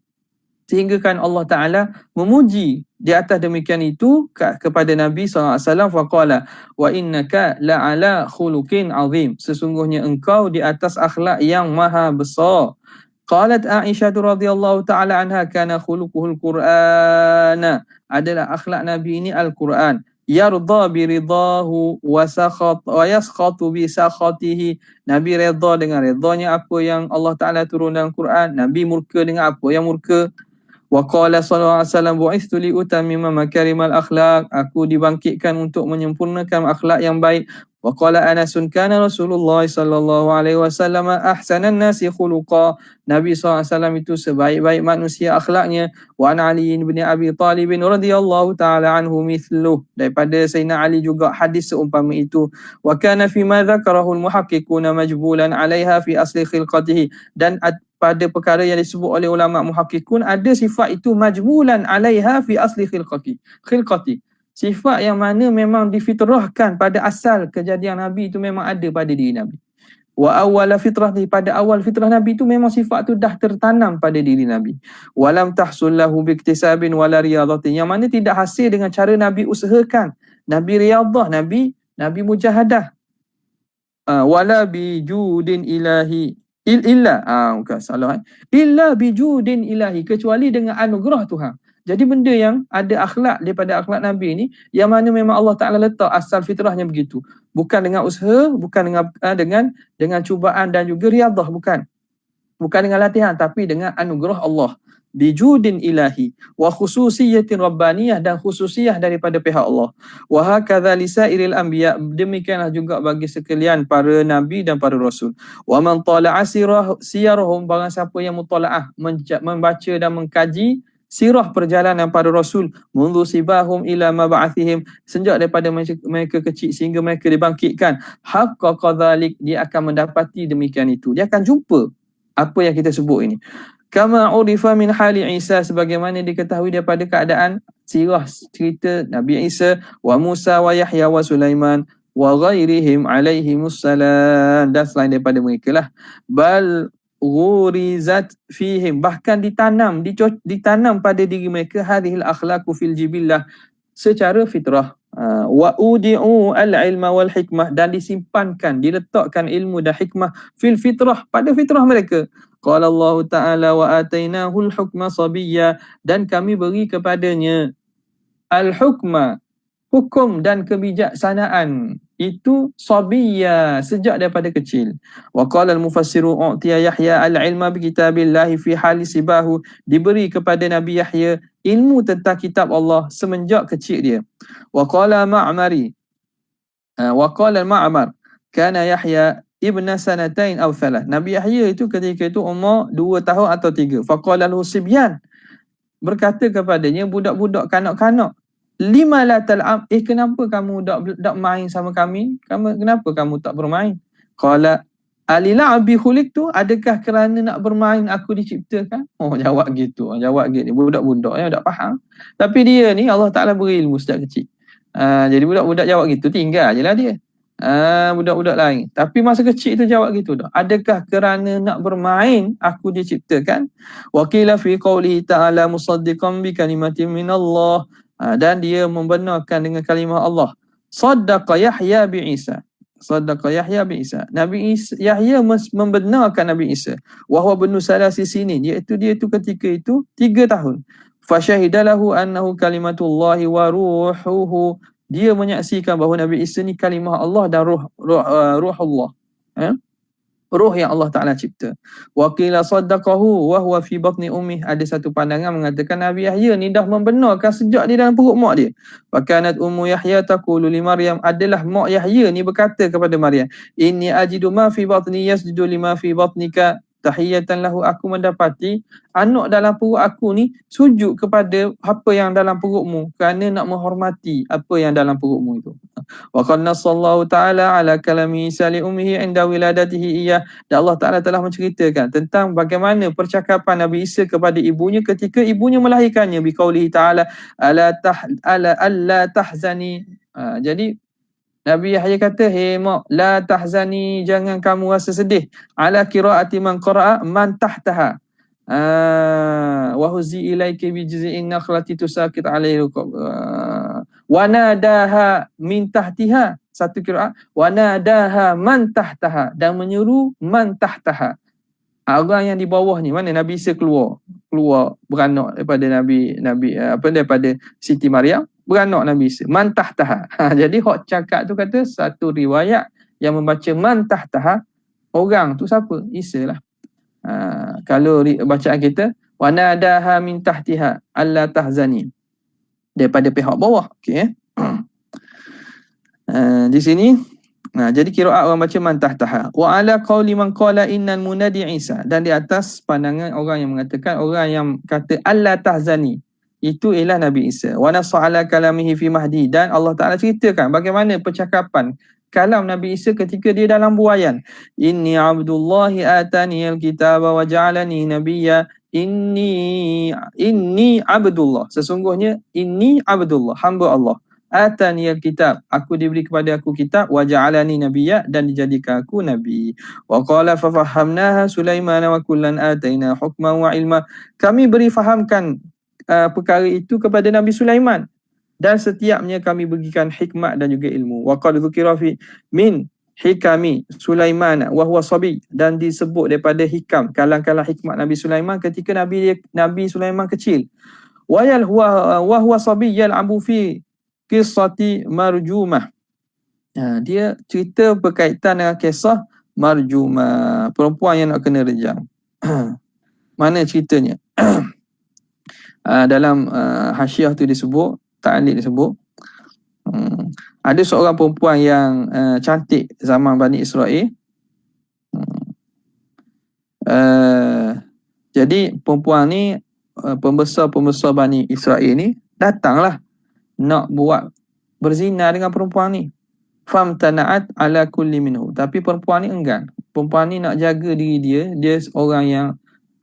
sehingga kan Allah Ta'ala memuji di atas demikian itu kepada Nabi SAW. Faqala wa innaka la'ala khuluqin azim, sesungguhnya engkau di atas akhlak yang maha besar. Qalat Aisyah radhiyallahu ta'ala anha, kana khuluquhul Qur'an, adalah akhlak Nabi ini Al-Quran. yarda biridahu wa yaskhatu bi sakhatihi. Nabi redha dengan redanya apa yang Allah Ta'ala turun dalam Quran. Nabi murka dengan apa yang murka. Wa qala sallallahu alaihi wasallam bu'istu li utammima makarimal akhlaq. Aku dibangkitkan untuk menyempurnakan akhlak yang baik. Wa qala Anasun kana Rasulullah sallallahu alaihi wasallam ahsanan nasi khuluqa. Nabi SAW itu sebaik-baik manusia akhlaknya. Wa an Ali bin Abi Talib radhiyallahu taala anhu mithluh. Daripada Sayyidina Ali juga hadis seumpama itu. Wa kana fi ma dzakarahu al-muhaqqiquna majbulan 'alaiha fi asli khilqatihi. Dan pada perkara yang disebut oleh ulama muhakkikun ada sifat itu majmulan 'alaiha fi asli khilqati. Sifat yang mana memang difitrahkan pada asal kejadian Nabi itu memang ada pada diri Nabi. Wa awwala fitrah, pada awal fitrah Nabi itu memang sifat tu dah tertanam pada diri Nabi. Walam tahsul lahu biktisabin wala riyadatin, yang mana tidak hasil dengan cara Nabi usahakan. Nabi riyadah, Nabi mujahadah. Wala bijudin ilahi illa bukan salah illa bijudin ilahi, kecuali dengan anugerah Tuhan. Jadi benda yang ada akhlak daripada akhlak Nabi ni yang mana memang Allah Ta'ala letak asal fitrahnya begitu. Bukan dengan usaha, bukan dengan cubaan dan juga riadah, bukan. Bukan dengan latihan, tapi dengan anugerah Allah. Bijudin ilahi wa khususiyatin rabbaniyah, dan khususiyah daripada pihak Allah. Wa hakadha lisairil anbiya, demikianlah juga bagi sekalian para nabi dan para rasul. Wa man tala'a siyarahum, barang siapa yang mutalaah, membaca dan mengkaji sirah perjalanan para rasul, mundu sibahum ila mab'athihim, sejak daripada mereka kecil sehingga mereka dibangkitkan, haqqa qadzalik, dia akan mendapati demikian itu. Dia akan jumpa apa yang kita sebut ini. Kama urifa min hali Isa, sebagaimana diketahui daripada keadaan sirah cerita Nabi Isa, wa Musa wa Yahya wa Sulaiman wa ghairihim alaihimussalam, dan selain daripada mereka lah. Bal ghurizat fihim, bahkan ditanam pada diri mereka hadhil akhlaqu fil jibillah, secara fitrah. Wa udi'u al-ilma wal hikmah, dan disimpankan, diletakkan ilmu dan hikmah fil fitrah, pada fitrah mereka. Qala Allah Ta'ala wa atainahu al-hukma sabiyya, dan kami beri kepadanya al-hukma, hukum dan kebijaksanaan itu sabiyya, sejak daripada kecil. Wa qala al-mufassiru u'tiya Yahya al-ilma bi kitabillahi fi hali sibahu, diberi kepada Nabi Yahya ilmu tentang kitab Allah semenjak kecil dia. Wa qala Ma'mar kana Yahya ibna sanatain aw thalah, Nabi Yahya itu ketika itu umur 2 tahun atau 3. Faqala lahu sibyan, berkata kepadanya budak-budak kanak-kanak, lima la tal'ab, kenapa kamu tak main sama kami? Kenapa kamu tak bermain? Qala alila'bi khuliqtu, adakah kerana nak bermain aku diciptakan? Jawab gitu. Budak-budak tak faham. Tapi dia ni Allah Ta'ala beri ilmu sejak kecil. Jadi budak-budak jawab gitu, tinggal je lah dia. Budak-budak lain. Tapi masa kecil tu jawab gitu dah. Adakah kerana nak bermain aku diciptakan? Wa qila fi qawlihi ta'ala musaddiqan bi kalimatin minallah, dan dia membenarkan dengan kalimah Allah. Saddaqa Yahya bi Isa. Nabi Yahya membenarkan Nabi Isa. Wa huwa ibnu salasi sinin, iaitu dia tu ketika itu 3 tahun. Fa syahidalahu annahu kalimatullahi wa ruhuhu, dia menyaksikan bahawa Nabi Isa ni kalimah Allah dan ruh Allah. Ruh yang Allah Ta'ala cipta. Wa qila saddaqahu wa huwa fi batni ummih, ada satu pandangan mengatakan Nabi Yahya ni dah membenarkan sejak di dalam perut mak dia. Wa kanat ummu Yahya taqulu li Maryam, adalah mak Yahya ni berkata kepada Maryam, inni ajidu ma fi batni yasjudu lima fi batnika tahiyatan lahu, aku mendapati anak dalam perut aku ni sujud kepada apa yang dalam perutmu, kerana nak menghormati apa yang dalam perutmu itu. Wa qanna sallallahu ta'ala ala kalami Isa li ummihi inda wiladatihi iyah, dan Allah Ta'ala telah menceritakan tentang bagaimana percakapan Nabi Isa kepada ibunya ketika ibunya melahirkannya, biqaulihi ta'ala alla tahzani. Jadi Nabi Yahya kata, "Hei mak, la tahzani, jangan kamu rasa sedih. Ala qiraati man qara'a man tahtaha. Wa huzi ilaiki bi jiz'in nakhlati tusaqit 'alaihi wa nadaha min tahtiha." Satu qiraat, wa nadaha man tahtaha, dan menyeru man tahtaha. Orang yang di bawah ni, mana Nabi Isa keluar beranak daripada daripada Siti Maryam. beranak Nabi Isa. Man tahtaha. Jadi hak cakap tu kata satu riwayat yang membaca man tahtaha, orang tu siapa? Isa lah. Kalau bacaan kita wa nadaha min tahtiha alla tahzani, daripada pihak bawah. Okey. Di sini jadi qiraat orang baca man tahtaha. Wa ala qauli man qala innal munadi Isa, dan di atas pandangan orang yang mengatakan, orang yang kata alla tahzani itu ialah Nabi Isa. Wa nassa ala kalamihi fi mahdi, dan Allah Taala ceritakan bagaimana percakapan kalam Nabi Isa ketika dia dalam buaian. Inni abdullahi atani alkitaba wa ja'alani nabiyya. Inni abdullah, sesungguhnya inni abdullah, hamba Allah. Atani alkitab, aku diberi kepada aku kitab, wa ja'alani nabiyya, dan dijadikan aku nabi. Wa qala fa fahamnaha Sulaiman wa kullan ataina hukman wa ilma, kami beri fahamkan perkara itu kepada Nabi Sulaiman, dan setiapnya kami berikan hikmat dan juga ilmu. Wa qad dzukira fi min hikami Sulaiman wa huwa sabi, dan disebut daripada hikam, kalang-kalang hikmat Nabi Sulaiman ketika Nabi Sulaiman kecil. Wa huwa sabi yal'abu fi qissati marjumah. Dia cerita berkaitan dengan kisah marjumah, perempuan yang nak kena rejam. Mana ceritanya? Dalam hasyiah tu disebut, ta'liq disebut, ada seorang perempuan yang cantik zaman Bani Israel. Jadi perempuan ni, pembesar-pembesar Bani Israel ni datanglah nak buat berzina dengan perempuan ni. Famtana'at ala kulli minhu, tapi perempuan ni enggan. Perempuan ni nak jaga diri dia, dia orang yang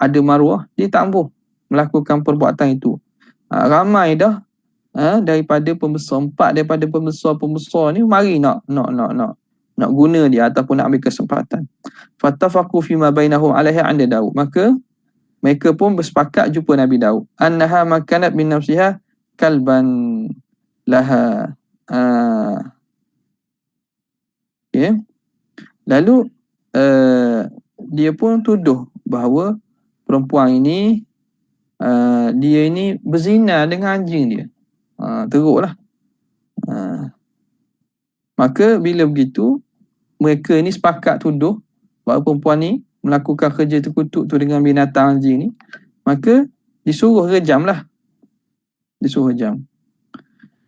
ada maruah, dia tak ampuh melakukan perbuatan itu. Ramai dah daripada pembesar, 4 daripada pembesar ni mari nak guna dia ataupun nak ambil kesempatan. Fattafaqu fima bainahum alaihi 'inda Daud, maka mereka pun bersepakat jumpa Nabi Daud. Annaha makanat min nafsiha kalban laha. Okay. Lalu dia pun tuduh bahawa perempuan ini dia ini berzina dengan anjing dia. Teruklah. Maka bila begitu, mereka ni sepakat tuduh bahawa perempuan ni melakukan kerja terkutuk tu dengan binatang anjing ni, maka disuruh rejamlah. Disuruh rejam.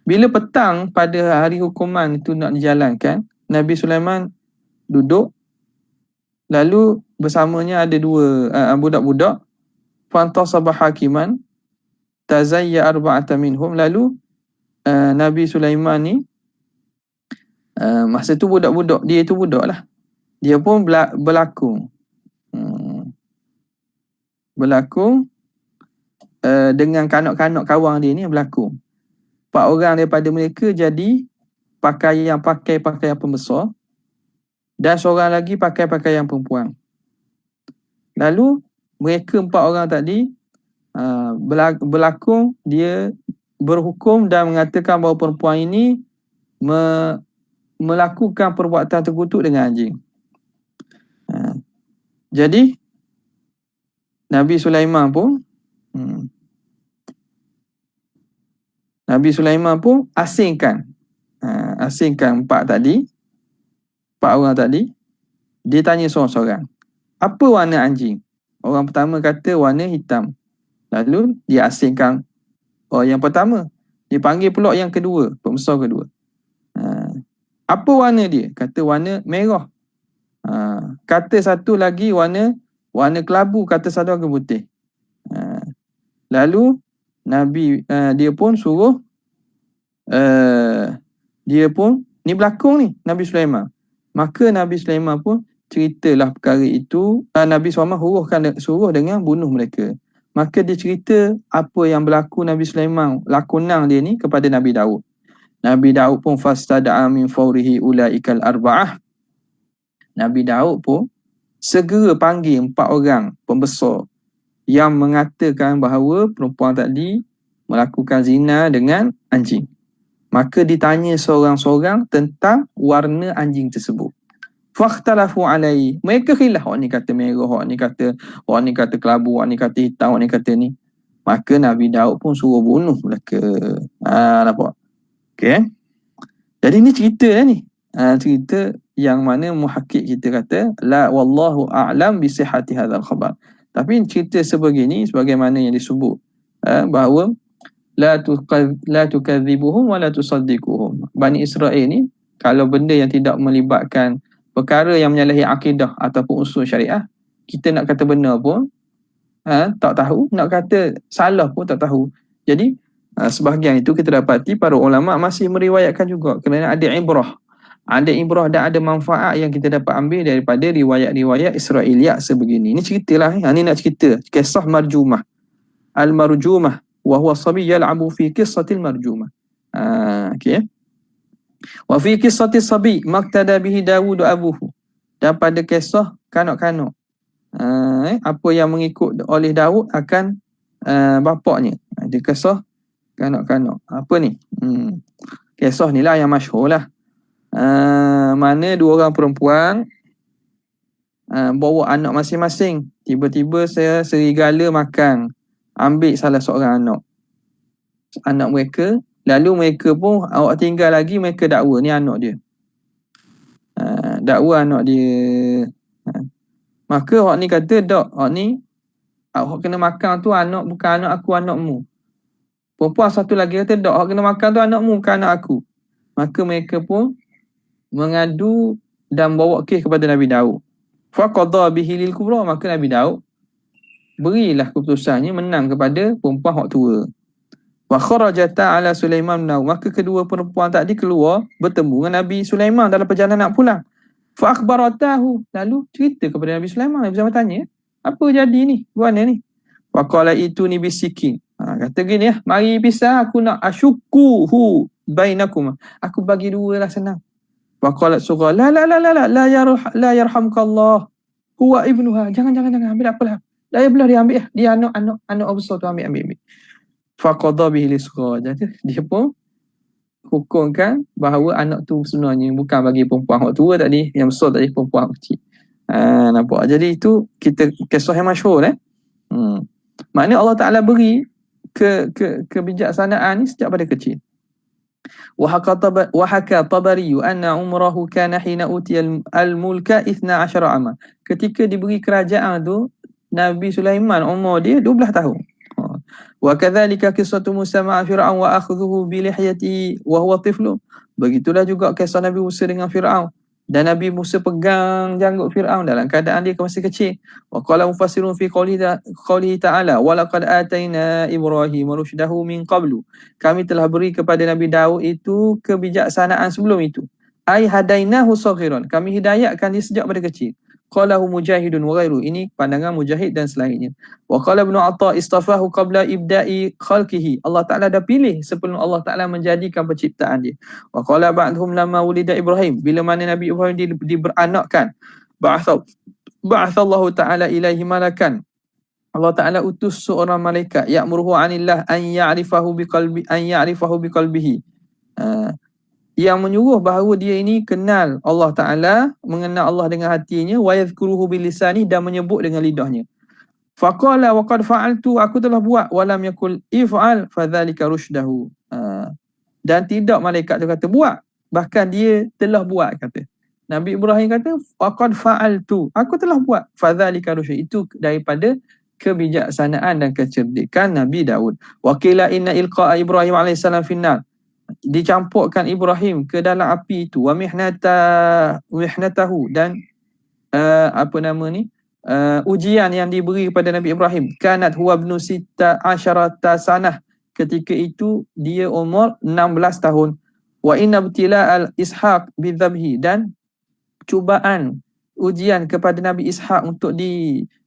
Bila petang pada hari hukuman itu nak dijalankan, Nabi Sulaiman duduk, lalu bersamanya ada 2 budak-budak. Fantasaba hakiman tazayya arba'ata minhum, lalu Nabi Sulaiman ni masa tu budak-budak, dia tu budak lah, dia pun berlakon dengan kanak-kanak kawan dia ni berlakon. 4 orang daripada mereka jadi pakai pakaian pembesar, dan seorang lagi pakai pakaian perempuan. Lalu mereka 4 orang tadi berlakon, dia berhukum dan mengatakan bahawa perempuan ini melakukan perbuatan terkutuk dengan anjing. Jadi Nabi Sulaiman pun asingkan 4 orang tadi. Dia tanya seorang-seorang, apa warna anjing? Orang pertama kata warna hitam. Lalu dia asingkan yang pertama. Dia panggil pula yang kedua, pembesar kedua. Apa warna dia? Kata warna merah. Kata satu lagi warna kelabu, kata satu lagi putih. Lalu Nabi dia pun suruh ni berlakon ni Nabi Sulaiman. Maka Nabi Sulaiman pun ceritalah perkara itu. Nabi Sulaiman suruh dengan bunuh mereka. Maka dia cerita apa yang berlaku Nabi Sulaiman, lakonan dia ni, kepada Nabi Daud. Nabi Daud pun fastada'a min fawrihi ulaikal arba'ah. Nabi Daud pun segera panggil 4 orang pembesar yang mengatakan bahawa perempuan tadi melakukan zina dengan anjing. Maka ditanya seorang-seorang tentang warna anjing tersebut. Fakhtalafu alaihi. Mereka khilaf. Orang ni kata merah, orang ni kata kelabu, orang ni kata hitam, orang ni kata ni. Maka Nabi Daud pun suruh bunuh mereka. Nampak? Okey. Jadi ni cerita lah ni. Cerita yang mana muhakkik kita kata la wallahu a'lam bi sihhati hadzal khabar. Tapi cerita sebegini sebagaimana yang disebut bahawa la tukadzibuhum wa la tusaddiquhum. Bani Israel ni kalau benda yang tidak melibatkan perkara yang menyalahi akidah ataupun usul syariah, kita nak kata benar pun tak tahu, nak kata salah pun tak tahu. Jadi sebahagian itu kita dapati para ulama masih meriwayatkan juga kerana ada ibrah. Ada ibrah dan ada manfaat yang kita dapat ambil daripada riwayat-riwayat Israiliyat sebegini. Ini ceritalah ni nak cerita kisah marjumah. Al-marjumah wa huwa sabi yal'abu fi qissatil marjumah. Okey. Wa fi qissati sabi maqtada bihi Dawud abuhu. Dan pada kisah kanak-kanak apa yang mengikut oleh Daud akan bapaknya. Ada kisah kanak-kanak. Apa ni? Kisah ni lah yang masyhur lah. Mana dua orang perempuan bawa anak masing-masing. Tiba-tiba serigala makan, ambil salah seorang anak mereka. Lalu mereka pun awak tinggal lagi, mereka dakwa ni anak dia. Dakwa anak dia. Maka awak ni kata tak, awak ni awak kena makan tu anak, bukan anak aku, anakmu. Perempuan satu lagi kata tak, awak kena makan tu anakmu, bukan anak aku. Maka mereka pun mengadu dan bawa kes kepada Nabi Daud. Faqadha bihi lil kubra, maka Nabi Daud berilah keputusannya menang kepada perempuan hak tua. Wa kharajata ala Sulaiman bin Daud, maka kedua perempuan tadi keluar bertemu dengan Nabi Sulaiman dalam perjalanan nak pulang. Fa akhbaratahu, lalu cerita kepada Nabi Sulaiman. Nabi Sulaiman tanya, apa jadi ni? Buana ni? Wa qala itu ni bisikin. Kata gini mari pisah, aku nak asyukuhu bainakum. Aku bagi dua lah, senang. Wa qalat sughra la yarhamkallah. Huwa ibnuha. Jangan ambil apalah. Dah belah dia ambil. Dia anak besar tu ambil. Faqadha bihi lisghra. Jadi dia pun hukumkan bahawa anak tu sebenarnya bukan bagi perempuan hak tua tadi, yang besar tadi perempuan kecil. Nampak? Jadi itu kita kisah yang masyhur Maknanya Allah Taala beri kebijaksanaan ni sejak pada kecil. Wa haka Tabari anna umrahu kana hina utiya al-mulka 12 ama. Ketika diberi kerajaan tu, Nabi Sulaiman umur dia 12 tahun. Wa kadzalika qissatu Musa ma'a Fir'aun wa akhdhuhu bi lihyatihi wa huwa tiflun. Begitulah juga kisah Nabi Musa dengan Fir'aun, dan Nabi Musa pegang janggut Fir'aun dalam keadaan dia masih kecil. Wa qala mufassirun fi qawlihi ta'ala wa laqad atayna Ibrahim rusydahu min qablu. Kami telah beri kepada Nabi Daud itu kebijaksanaan sebelum itu. Ai hadainahu saghiran, kami hidayahkan dia sejak pada kecil. Qalahu Mujahidun wa ghairu, ini pandangan Mujahid dan selainnya. Wa qala Ibnu Atha istafahu qabla ibda'i khalqihi, Allah Taala dah pilih sebelum Allah Taala menjadikan penciptaan dia. Wa qala ba'dhum lamma wulida Ibrahim, bila mana Nabi Ibrahim diberanakkan, ba'athallahu Taala ilaihi malakan, Allah Taala utus seorang malaikat, ya'muruhu 'anillah an ya'rifahu biqalbihi, yang menyuruh bahawa dia ini kenal Allah Ta'ala, mengenal Allah dengan hatinya, wa yadhkuruhu bilisani, dan menyebut dengan lidahnya. Faqala wa qad fa'altu, aku telah buat, wa lam yakul if'al fadzalika rusydahu. Dan tidak malaikat tu kata buat, bahkan dia telah buat, kata. Nabi Ibrahim kata wa qad fa'altu, aku telah buat, fadzalika rusydahu, itu daripada kebijaksanaan dan kecerdikan Nabi Daud. Wa qila inna ilqa'a Ibrahim alaihissalam finnar, dicampurkan Ibrahim ke dalam api itu, wa mihnatahu, dan ujian yang diberi kepada Nabi Ibrahim, kanat huwa ibnu 16 sanah, ketika itu dia umur 16 tahun. Wa inna ibtila'al Ishaq bidzabhi, dan cubaan ujian kepada Nabi Ishaq untuk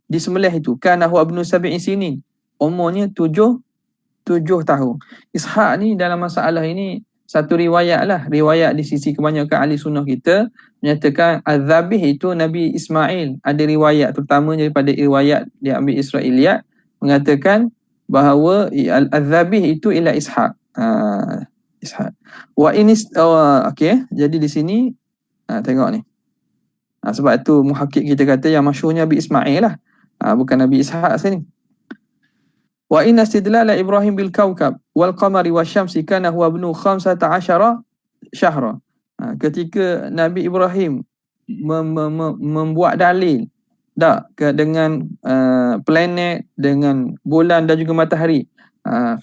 disembelih itu, kana huwa ibnu 7 sinin, umurnya 7 tahun. Ishaq ni dalam masalah ini satu riwayat lah. Riwayat di sisi kebanyakan ahli sunnah kita menyatakan Az-Zabih itu Nabi Ismail. Ada riwayat terutamanya daripada riwayat dia ambil Israiliyat mengatakan bahawa Az-Zabih itu ialah Ishaq. Ishaq. Okey, jadi di sini tengok ni. Sebab tu muhakkik kita kata yang masyhurnya Nabi Ismail lah. Bukan Nabi Ishaq sini. Wa inna istidlala Ibrahim bil kawkab wal qamari wasyamsi kana huwa ibnu 15 syahra. Ketika Nabi Ibrahim membuat dalil dengan planet, dengan bulan dan juga matahari.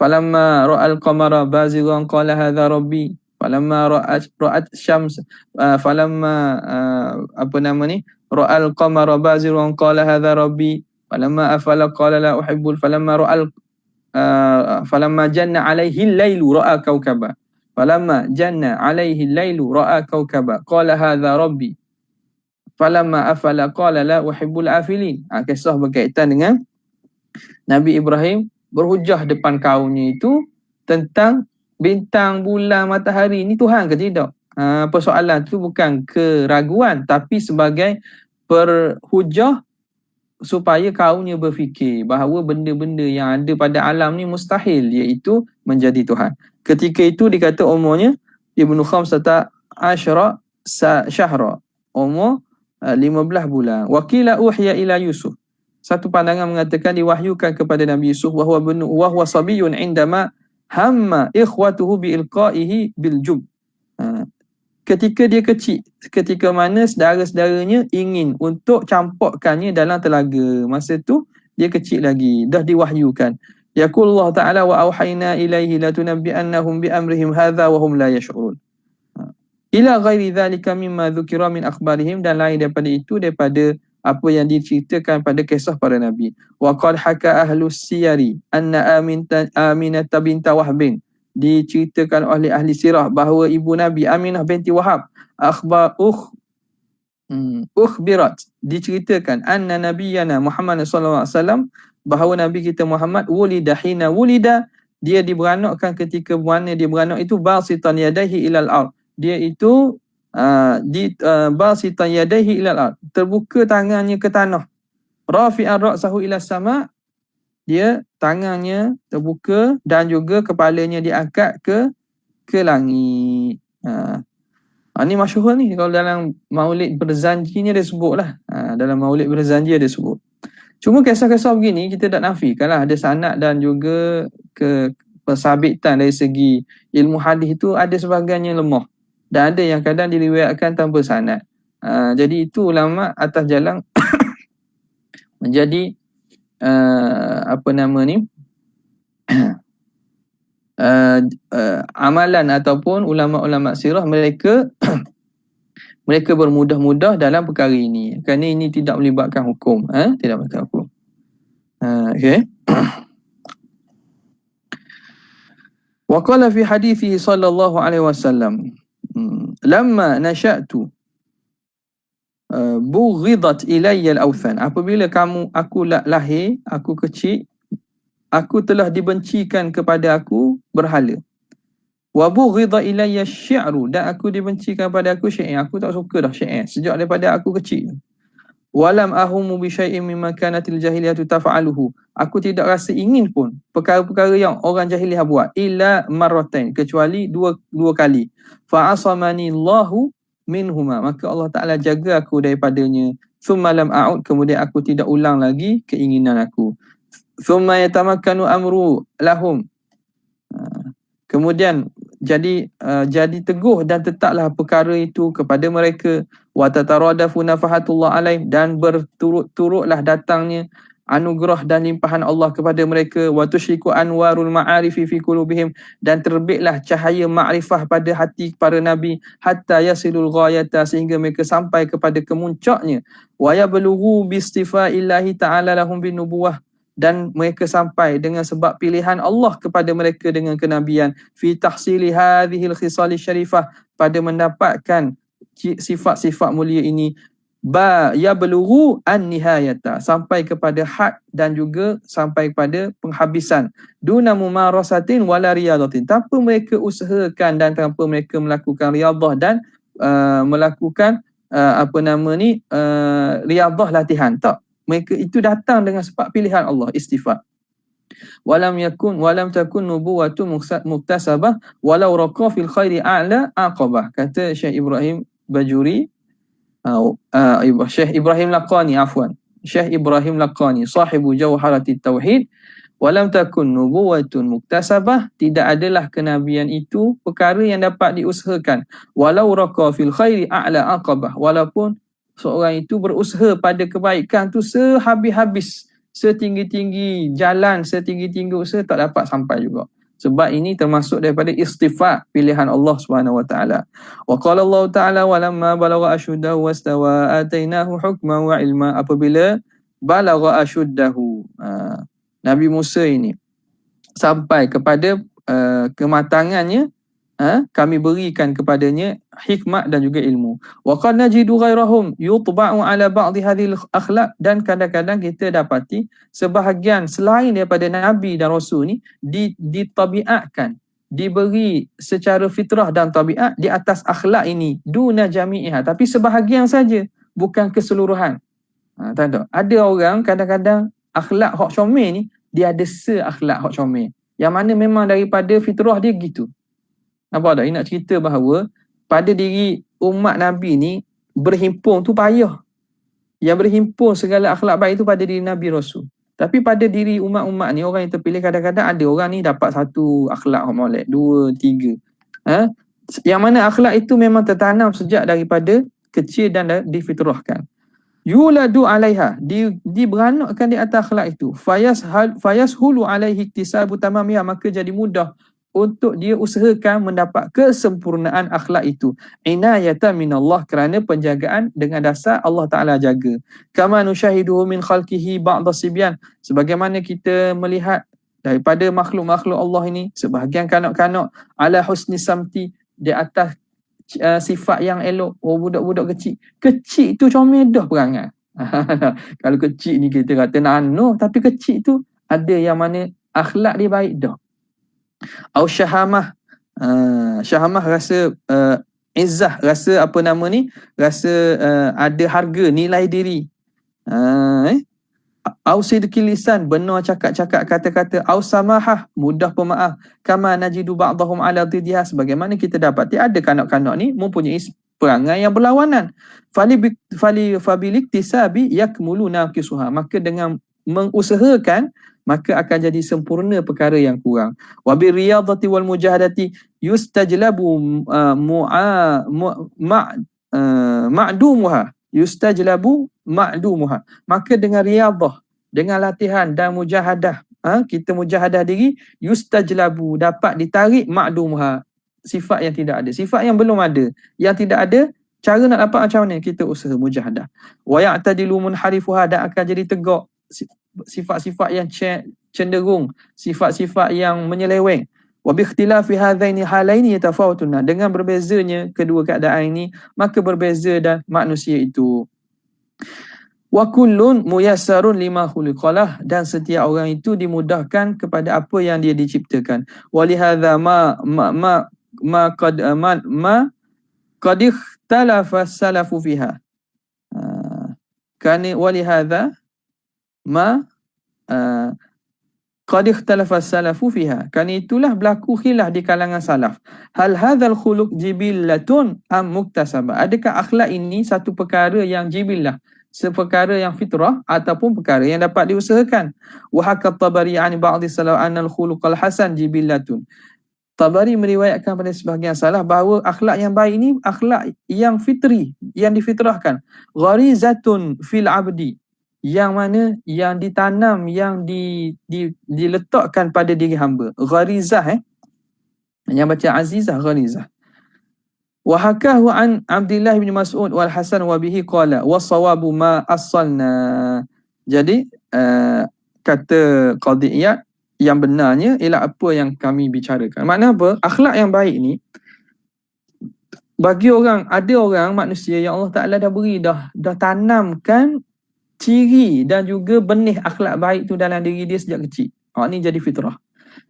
Falamma ra'al qamara bazighan qala hadha rabbi. Falamma ra'at syams falamma ra'al qamara bazighan qala hadha rabbi. Falamma afala qala la uhibbul falamma janna alaihi al-lailu ra'a kawkaba. Falamma janna alaihi al-lailu ra'a kawkaba qala hadha rabbi. Falamma afala qala la uhibbul afilin. Kisah berkaitan dengan Nabi Ibrahim berhujah depan kaumnya itu tentang bintang, bulan, matahari ni Tuhan ke tidak. Persoalan tu bukan keraguan tapi sebagai perhujah supaya kaumnya berfikir bahawa benda-benda yang ada pada alam ni mustahil, iaitu menjadi Tuhan. Ketika itu dikata umurnya Ibnu 15 syahra, umur 15 bulan. Wakila uhiya ila Yusuf. Satu pandangan mengatakan diwahyukan kepada Nabi Yusuf wa huwa sabiyun indama hamma ikhwatuhu bi ilqaihi bil jub. Ketika dia kecil, ketika mana saudara-saudaranya ingin untuk campurkannya dalam telaga, masa tu dia kecil lagi, dah diwahyukan. Yaqulullah ta'ala wa auhayna ilaihi latunabbi'annahum bi amrihim hadha wa hum la yash'urun. Ila ghairi dhalika mimma dhukira min akhbarihim, dan lain daripada itu, daripada apa yang diceritakan pada kisah para nabi. Wa qad haka ahlus siyari anna Aminah binta Wahbin, diceritakan oleh ahli sirah bahawa ibu Nabi Aminah binti Wahab ukhbirat, diceritakan anna nabiyana Muhammad sallallahu alaihi wasallam, bahawa Nabi kita Muhammad wulida hina wulida, dia diberanakkan ketika mana dia beranak itu basitan yadaihi ilal ard, dia itu basitan yadaihi ilal ard, terbuka tangannya ke tanah, rafi'an ra'sahu ila sama, dia tangannya terbuka dan juga kepalanya diangkat ke langit. Ini masyhur ni, kalau dalam maulid berzanji ni dia sebut lah. Dalam maulid berzanji dia sebut. Cuma kisah-kisah begini kita tak nafikan lah, ada sanad dan juga persabitan dari segi ilmu hadis itu ada sebahagiannya lemah. Dan ada yang kadang diriwayatkan tanpa sanad. Jadi itu ulama atas jalan menjadi amalan ataupun ulama-ulama sirah, mereka mereka bermudah-mudah dalam perkara ini kerana ini tidak melibatkan hukum, tidak melibatkan hukum. Okey. Wa qala fi hadithihi sallallahu alaihi wasallam, lamma nasha'tu bughidat ilayya al-awthan, apabila aku lahir, aku kecil, aku telah dibencikan kepada aku berhala. Wa bughidha ilayya syi'ru, dan aku dibencikan pada aku syair, aku tak suka dah syair sejak daripada aku kecil. Walam ahumu bi syai'in mimma kanatil jahiliyatu taf'aluhu, aku tidak rasa ingin pun perkara-perkara yang orang jahiliah buat, illa marratain, kecuali dua kali. Fa asamani Allahu minhuma, maka Allah Ta'ala jaga aku daripadanya. Thumma lam a'ud, kemudian aku tidak ulang lagi keinginan aku. Thumma yatamakkanu amru lahum, kemudian jadi teguh dan tetaplah perkara itu kepada mereka. Wa tataradafu nafahatullah alaihim, dan berturut-turutlah datangnya anugerah dan limpahan Allah kepada mereka. Wa tusyriku anwarul ma'arifi fi qulubihim, dan terbitlah cahaya makrifah pada hati para nabi, hatta yasilul ghayata, sehingga mereka sampai kepada kemuncaknya. Wa yablughu bi istifa'illahi ta'ala lahum bin nubuwah, dan mereka sampai dengan sebab pilihan Allah kepada mereka dengan kenabian. Fi tahsili hadhil khisal syarifah, pada mendapatkan sifat-sifat mulia ini. Yablughu an-nihayata, sampai kepada had dan juga sampai kepada penghabisan. Duna mumarasatin wala riyadatin, tanpa mereka usahakan dan tanpa mereka melakukan riyadah dan melakukan riyadah latihan. Tak, mereka itu datang dengan sebab pilihan Allah, istifa. Walam takun nubuwatu muktasabah walau raqa fil khairi a'la aqabah, kata Syekh Ibrahim Bajuri, Syekh Ibrahim Laqani, Syekh Ibrahim Laqani, sahibu Jawharatit Tauhid, Walam takun nubuwatun muktasabah, tidak adalah kenabian itu perkara yang dapat diusahakan. Walau raqa fil khairi a'la aqabah, walaupun seorang itu berusaha pada kebaikan tu sehabis-habis, setinggi-tinggi jalan, setinggi-tinggi usaha, tak dapat sampai juga. Sebab ini termasuk daripada istifa, pilihan Allah Subhanahu wa taala. Wa qala Allah taala walamma balagha ashuddahu wastawa atainahu hukman wa ilma, apabila balagha ashuddahu, Nabi Musa ini sampai kepada kematangannya, kami berikan kepadanya hikmat dan juga ilmu. Wa qad najidu ghairahum yutba'u ala ba'd hadhil akhlaq, dan kadang-kadang kita dapati sebahagian selain daripada nabi dan rasul ni ditabiatkan, diberi secara fitrah dan tabiat di atas akhlak ini, duna jami'iha, tapi sebahagian saja, bukan keseluruhan. Tak ada. Ada orang kadang-kadang akhlak hak comel ni, dia ada akhlak hak comel, yang mana memang daripada fitrah dia gitu. Nampak tak? Ini nak cerita bahawa pada diri umat Nabi ni berhimpun tu payah. Yang berhimpun segala akhlak baik tu pada diri Nabi Rasul. Tapi pada diri umat-umat ni, orang yang terpilih, kadang-kadang ada orang ni dapat satu akhlak hak molek, 2, 3. Yang mana akhlak itu memang tertanam sejak daripada kecil dan difitrahkan. Yuladu alaiha, diberanakkan di atas akhlak itu. Fayashulu alaihi iktisabu tamamiyah, maka jadi mudah untuk dia usahakan mendapat kesempurnaan akhlak itu. Inayatan minallah, kerana penjagaan dengan dasar Allah Ta'ala jaga. Kama nusyahiduhu min khalqihi ba'da sibyan, sebagaimana kita melihat daripada makhluk-makhluk Allah ini, sebahagian kanak-kanak ala husni samti, di atas sifat yang elok. Budak-budak kecil tu comel dah perangai. Kalau kecil ni kita kata nano, tapi kecil tu ada yang mana akhlak dia baik dah. Au syahamah, syahamah rasa izzah, rasa apa nama ni, rasa ada harga, nilai diri. Au sidqil lisan, benar cakap-cakap kata-kata. Au samahah, mudah pemaaf. Kama najidu ba'dahum ala diddiha, sebagaimana kita dapati ada kanak-kanak ni mempunyai perangai yang berlawanan. Fabilik tisabi yakmulu naqisuha, maka dengan mengusahakan maka akan jadi sempurna perkara yang kurang. Wa birriyadati wal mujahadati yustajlabu ma'dumuha, yustajlabu ma'dumuha, maka dengan riyadah, dengan latihan dan mujahadah, kita mujahadah diri, yustajlabu, dapat ditarik ma'dumuha, sifat yang tidak ada, sifat yang belum ada, yang tidak ada, cara nak dapat macam mana, kita usaha mujahadah. Wa ya'tadilu munharifuha, dan akan jadi tegak sifat-sifat yang cenderung, sifat-sifat yang menyeleweng. Wa bi ikhtilafi hadzaini halaini yatafawatuna, dengan berbezanya kedua keadaan ini, maka berbeza dan manusia itu. Wa kullun muyassarun lima khuliqalah, dan setiap orang itu dimudahkan kepada apa yang dia diciptakan. Wa li hadza qad ikhtalafa salafu fiha. Kan wa li hadza qad ikhtalafa salafu fiha, kan itulah berlaku khilaf di kalangan salaf. Hal hadzal khuluq jibillatun am muktasabah, adakah akhlak ini satu perkara yang jibillah, seperkara yang fitrah, ataupun perkara yang dapat diusahakan. Wa hakat Tabari an ba'd salaf anna al khuluqal hasan jibillatun, Tabari meriwayatkan pada sebahagian salaf bahawa akhlak yang baik ini akhlak yang fitri, yang difitrahkan. Gharizatun fil abdi, yang mana yang ditanam, yang diletakkan pada diri hamba. Gharizah, yang baca azizah, gharizah. Wa hakahu an Abdullah bin Mas'ud wal Hasan wa bihi qala wa sawabu ma asalna. Jadi kata Qadhi Iyad, yang benarnya ialah apa yang kami bicarakan. Makna apa? Akhlak yang baik ni bagi orang, ada orang manusia yang Allah Ta'ala dah beri, dah tanamkan ciri dan juga benih akhlak baik tu dalam diri dia sejak kecil. Ni jadi fitrah.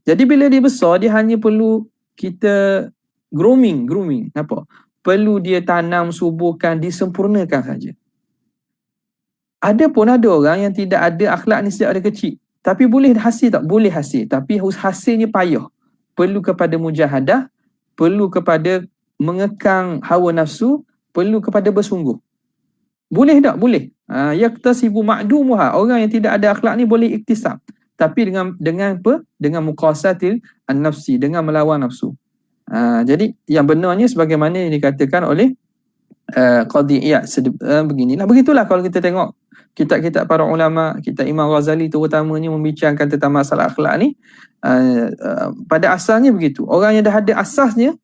Jadi bila dia besar, dia hanya perlu kita grooming. Apa? Perlu dia tanam, suburkan, disempurnakan saja. Ada orang yang tidak ada akhlak ni sejak dia kecil. Tapi boleh hasil tak? Boleh hasil. Tapi hasilnya payah. Perlu kepada mujahadah, perlu kepada mengekang hawa nafsu, perlu kepada bersungguh. Boleh tak? Boleh. Yaktasibu ma'dumuha. Orang yang tidak ada akhlak ni boleh iktisab. tapi dengan apa? Dengan muqasatil an-nafsi, dengan melawan nafsu. Jadi yang benarnya sebagaimana yang dikatakan oleh Qadhi Iyad, begitulah kalau kita tengok kitab-kitab para ulama, kitab Imam Ghazali terutamanya membincangkan tentang masalah akhlak ni. Pada asalnya begitu. Orang yang dah ada asasnya,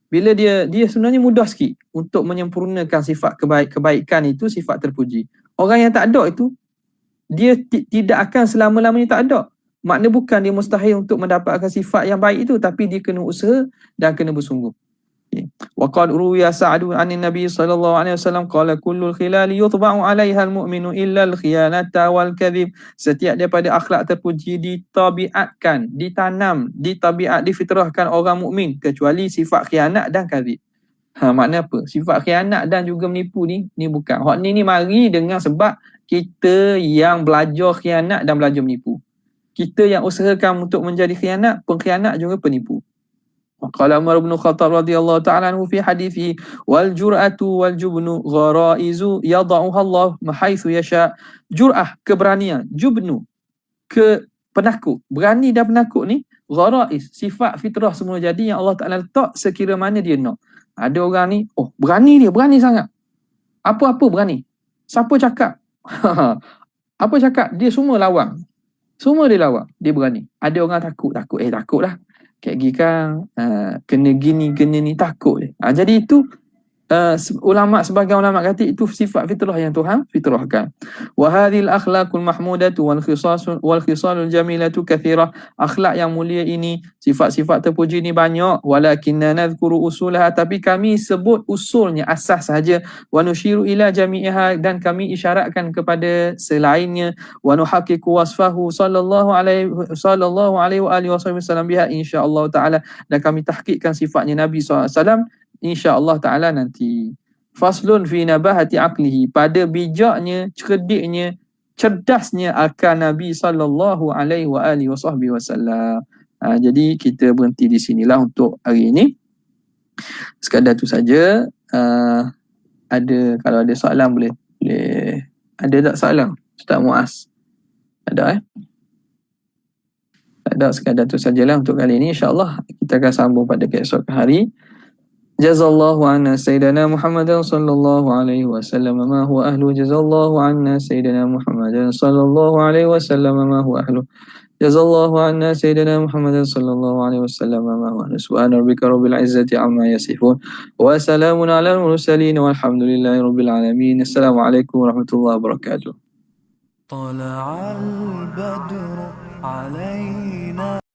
bila dia sebenarnya mudah sikit untuk menyempurnakan sifat kebaikan itu, sifat terpuji. Orang yang tak ada itu, dia tidak akan selama-lamanya tak ada. Makna bukan dia mustahil untuk mendapatkan sifat yang baik itu, tapi dia kena usaha dan kena bersungguh. Wa qad ruwiya Sa'd 'an Nabi sallallahu alaihi wasallam qala kullul khilal yutba'u 'alaiha al-mu'minu illa al-khiyanata wal kadhib. Setiap daripada akhlak terpuji ditabiatkan, ditanam, difitrahkan orang mukmin kecuali sifat khianat dan kadhib. Makna apa? Sifat khianat dan juga menipu ni bukan. Hak ni mari dengan sebab kita yang belajar khianat dan belajar menipu. Kita yang usahakan untuk menjadi pengkhianat juga penipu. Qala Umar bin Khattab radhiyallahu ta'ala anhu fi hadithi wal jur'atu wal jubnu gharaizu yad'uha Allah haitsu yasha. Jur'ah, keberanian, jubnu, penakut, berani dan penakut ni gharaiz, sifat fitrah semula jadi yang Allah Taala letak sekira mana dia nak. Ada orang ni, berani sangat. Apa-apa berani. Siapa cakap? Apa cakap? Dia semua lawang. Semua dia lawang, dia berani. Ada orang takutlah. Kayak gini kan, kena gini, kena ni, takut dia. Jadi itu sebagian ulama kata itu sifat fitrah yang Tuhan fitrahkan. Wa hadhil akhlaqul mahmudatu wal khisalul jamilatu kathirah. Akhlak yang mulia ini, sifat-sifat terpuji ini banyak. Walakinna nadhkuru usulaha, tapi kami sebut usulnya, asas saja. Wa nushiru ila jami'iha, dan kami isyaratkan kepada selainnya. Wa nuhaqqiqu wasfahu sallallahu alaihi wa alihi wasallam biha insyaallah taala, dan kami tahqiqkan sifatnya Nabi SAW insya-Allah taala nanti. Faslun fi nabahati aqlihi, pada bijaknya, cerdiknya, cerdasnya akan Nabi sallallahu alaihi wa alihi wasallam. Jadi kita berhenti di sinilah untuk hari ini. Sekadar tu saja. Kalau ada soalan boleh. Ada tak soalan? Ustaz Muaz? Ada Tak ada, sekadar tu sajalah untuk kali ini. InsyaAllah kita akan sambung pada keesokan hari. Jazallahu anna sayyidina Muhammadan sallallahu alaihi wasallam ma huwa ahlu. Jazallahu anna sayyidina Muhammadan sallallahu alaihi wasallam ma huwa ahlu. Jazallahu anna sayyidina Muhammadan sallallahu alaihi wasallam ma huwa ahlu. Subhana rabbika rabbil izzati amma yasifun wa salamun alal mursalin walhamdulillahi rabbil alamin. Assalamualaikum warahmatullahi wabarakatuh. طلع البدر علينا